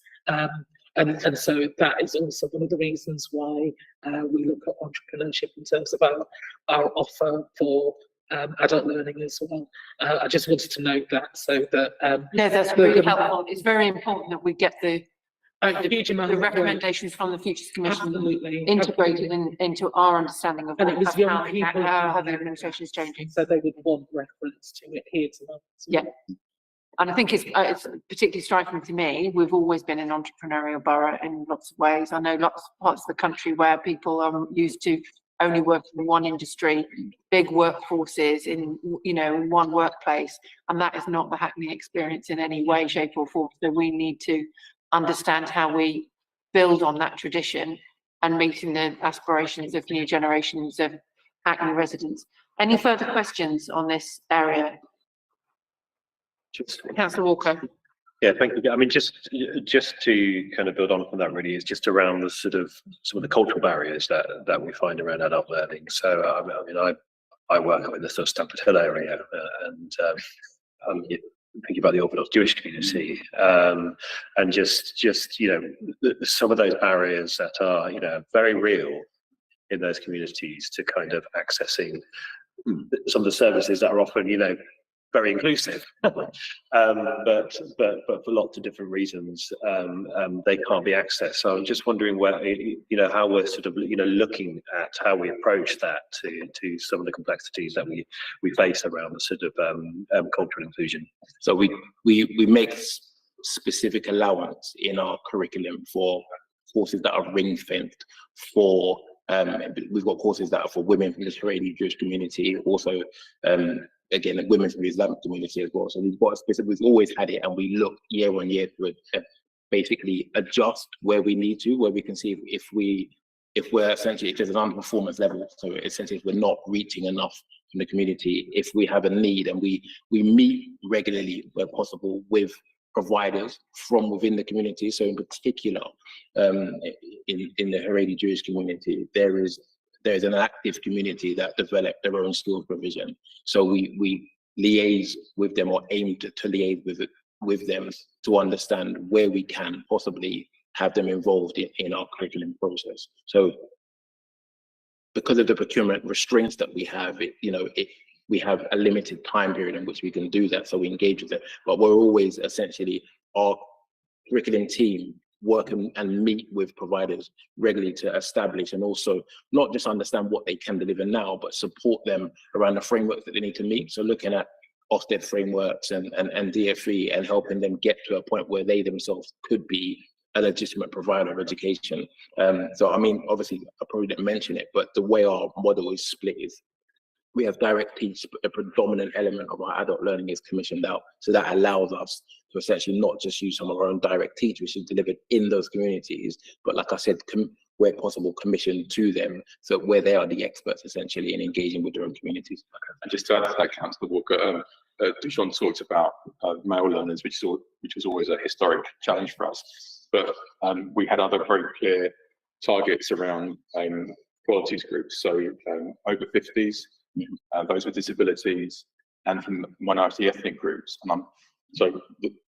And so that is also one of the reasons why we look at entrepreneurship in terms of our offer for adult learning as well. I just wanted to note that, so that No, that's really helpful. It's very important that we get the huge amount of work. recommendations from the Futures Commission Absolutely integrated into our understanding of And it was how young people how the administration is changing. so they would want reference to it here tonight. Yeah. And I think it's particularly striking to me. We've always been an entrepreneurial borough in lots of ways. I know lots of parts of the country where people are used to only working in one industry, big workforces in one workplace, and that is not the Hackney experience in any way, shape, or form. So we need to understand how we build on that tradition and meeting the aspirations of new generations of Hackney residents. Any further questions on this area? Councillor Walker. Yeah, thank you. I mean, just to kind of build on from that, really, is just around the sort of some of the cultural barriers that we find around adult learning. So, I mean, I work in the sort of Stamford Hill area, and thinking about the Orthodox Jewish community, and just some of those barriers that are very real in those communities to kind of accessing some of the services that are often very inclusive, but for lots of different reasons, they can't be accessed. So I'm just wondering where, how we're sort of, looking at how we approach that to some of the complexities that we face around the sort of cultural inclusion. So we make specific allowance in our curriculum for courses that are ring fenced for. We've got courses that are for women from the Israeli Jewish community, also again women from the Islamic community as well. So we've got a specific, we've always had it, and we look year on year to basically adjust where we need to, where we can see if we're essentially, if there's an underperformance level, so essentially if we're not reaching enough from the community, if we have a need, and we meet regularly where possible with providers from within the community. So in particular, in the Haredi Jewish community, there is an active community that develop their own skills provision. So we liaise with them, or aim to liaise with them to understand where we can possibly have them involved in our curriculum process. So because of the procurement restraints that we have, we have a limited time period in which we can do that, so we engage with it. But we're always essentially, our curriculum team work and meet with providers regularly to establish, and also not just understand what they can deliver now, but support them around the frameworks that they need to meet. So looking at Ofsted frameworks and DFE, and helping them get to a point where they themselves could be a legitimate provider of education. So I mean, obviously I probably didn't mention it, but the way our model is split is we have direct teach, but the predominant element of our adult learning is commissioned out. So that allows us to essentially not just use some of our own direct teach, which is delivered in those communities, but like I said, where possible, commission to them, so where they are the experts essentially in engaging with their own communities. And just to add to that, Councillor Walker, Dujon talked about male learners, which was always a historic challenge for us. But we had other very clear targets around qualities groups, so over 50s, those with disabilities, and from minority ethnic groups. And so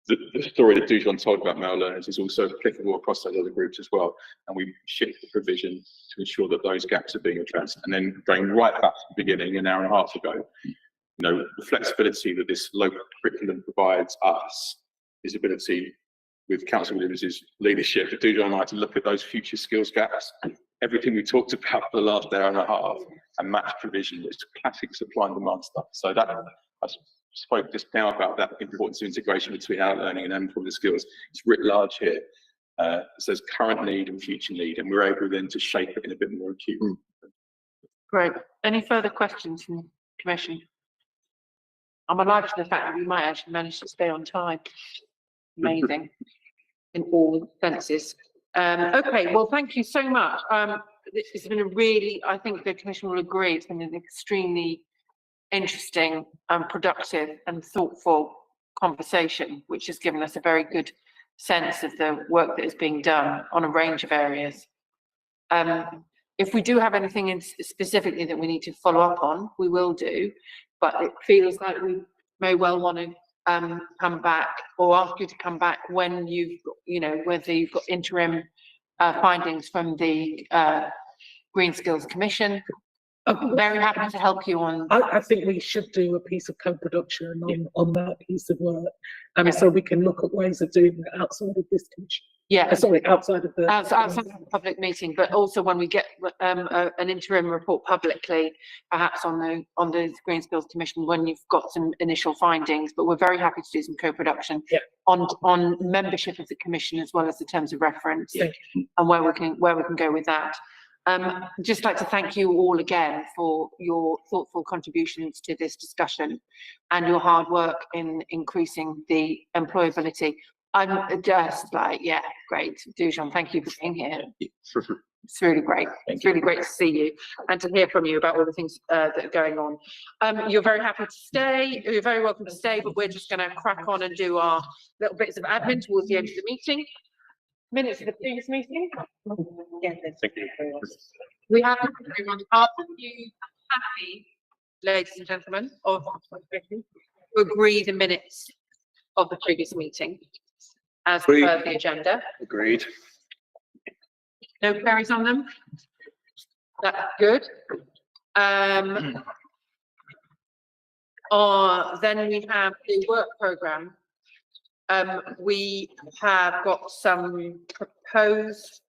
the story that Dujon told about male learners is also applicable across those other groups as well. And we shift the provision to ensure that those gaps are being addressed. And then going right back to the beginning, an hour and a half ago, the flexibility that this local curriculum provides us is ability with Councillor Williams' leadership, Dujon and I, to look at those future skills gaps, everything we talked about for the last hour and a half, and match provision. It's classic supply and demand stuff. So that I spoke just now about that importance of integration between our learning and employment skills. It's writ large here. It says current need and future need, and we're able then to shape it in a bit more acute. Great. Any further questions from the Commission? I'm alive to the fact that we might actually manage to stay on time. Amazing in all senses. Okay, well, thank you so much. It's been a really, I think the Commission will agree, it's been an extremely interesting and productive and thoughtful conversation, which has given us a very good sense of the work that is being done on a range of areas. If we do have anything specifically that we need to follow up on, we will do, but it feels like we may well want to come back or ask you to come back when you've got, whether you've got interim findings from the Green Skills Commission. I'm very happy to help you on. I think we should do a piece of co-production on that piece of work. So we can look at ways of doing it outside of this commission. Yeah, sorry, outside of the outside of the public meeting, but also when we get an interim report publicly, perhaps on the Green Skills Commission, when you've got some initial findings. But we're very happy to do some co-production on membership of the commission as well as the terms of reference and where we can go with that. Just like to thank you all again for your thoughtful contributions to this discussion and your hard work in increasing the employability. I'm just like, yeah, great. Dujon, thank you for being here. It's really great. It's really great to see you and to hear from you about all the things that are going on. You're very happy to stay. You're very welcome to stay, but we're just going to crack on and do our little bits of admin towards the end of the meeting. Minutes of the previous meeting. Yeah, Thank you. we have everyone. Are you happy, ladies and gentlemen, to agree the minutes of the previous meeting as per the agenda? Agreed. No queries on them? That's good. Then we have the work programme. We have got some proposed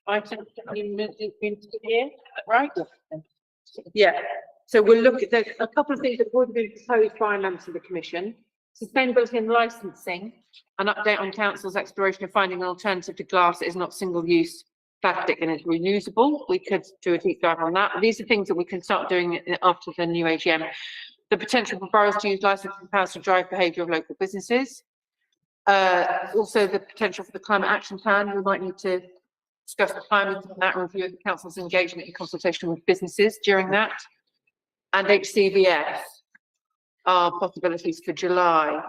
items here, right? Yeah. So we'll look at a couple of things that have already been proposed by members of the Commission. Sustainability and licensing, an update on Council's exploration of finding an alternative to glass that is not single-use plastic and is reusable. We could do a deep dive on that. These are things that we can start doing after the new AGM. The potential for boroughs to use licensing powers to drive behaviour of local businesses. Also the potential for the climate action plan. We might need to discuss the climate and that review of the Council's engagement in consultation with businesses during that. And HCVS. Are possibilities for July.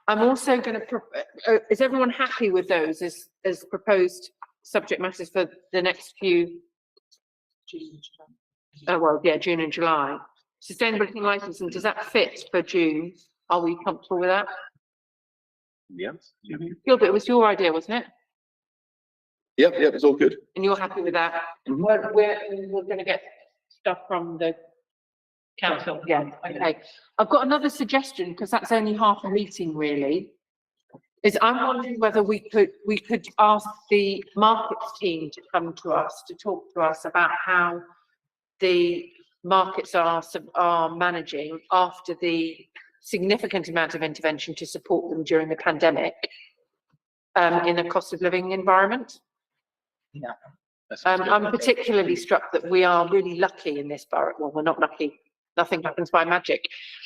I'm also going to, is everyone happy with those as proposed subject matters for the next few? June and July. Sustainability and licensing, does that fit for June? Are we comfortable with that? Yeah. Gilbert, it was your idea, wasn't it? Yep, it's all good. And you're happy with that? Mhm. We're going to get stuff from the Council, yeah, okay. I've got another suggestion, because that's only half a meeting really, is I'm wondering whether we could ask the markets team to come to us, to talk to us about how the markets are managing after the significant amount of intervention to support them during the pandemic in a cost of living environment. Yeah. I'm particularly struck that we are really lucky in this borough. Well, we're not lucky nothing happens by magic.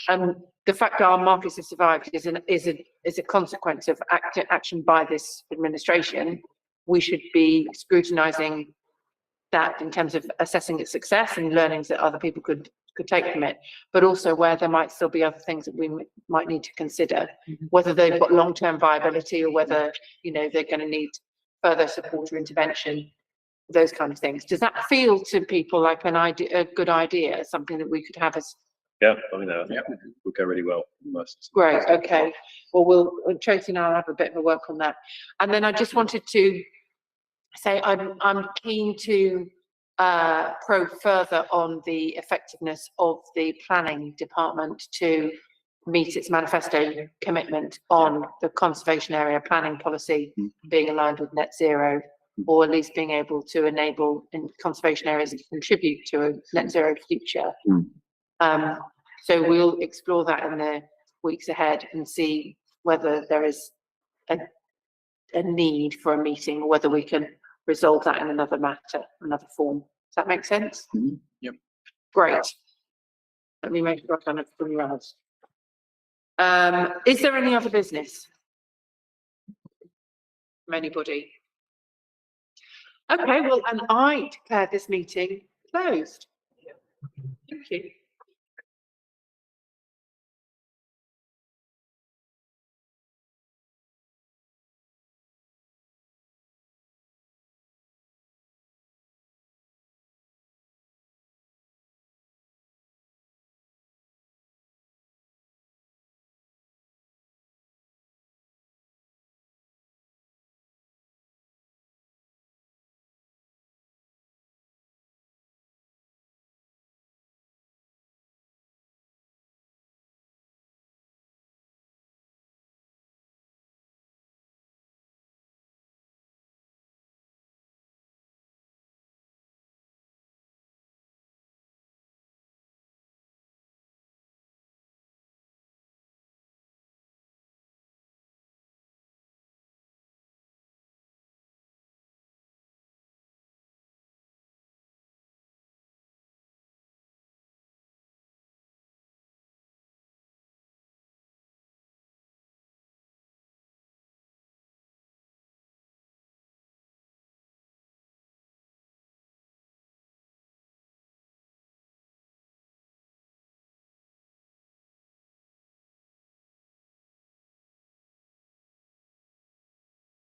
The fact that our markets have survived is a consequence of action by this administration. We should be scrutinising that in terms of assessing its success and learnings that other people could take from it, but also where there might still be other things that we might need to consider, whether they've got long-term viability or whether, you know, they're going to need further support or intervention, those kind of things. Does that feel to people like a good idea, something that we could have as? Yeah, I mean, would go really well. Great, okay. Well, Tracy and I'll have a bit of a work on that. And then I just wanted to say I'm keen to probe further on the effectiveness of the planning department to meet its manifesto commitment on the conservation area planning policy being aligned with net zero, or at least being able to enable in conservation areas to contribute to a net zero future. So we'll explore that in the weeks ahead and see whether there is a need for a meeting, or whether we can resolve that in another matter, another form. Does that make sense? Yep. Great. Let me make sure I kind of bring you out. Is there any other business from anybody? Okay, well, and I declare this meeting closed. Thank you.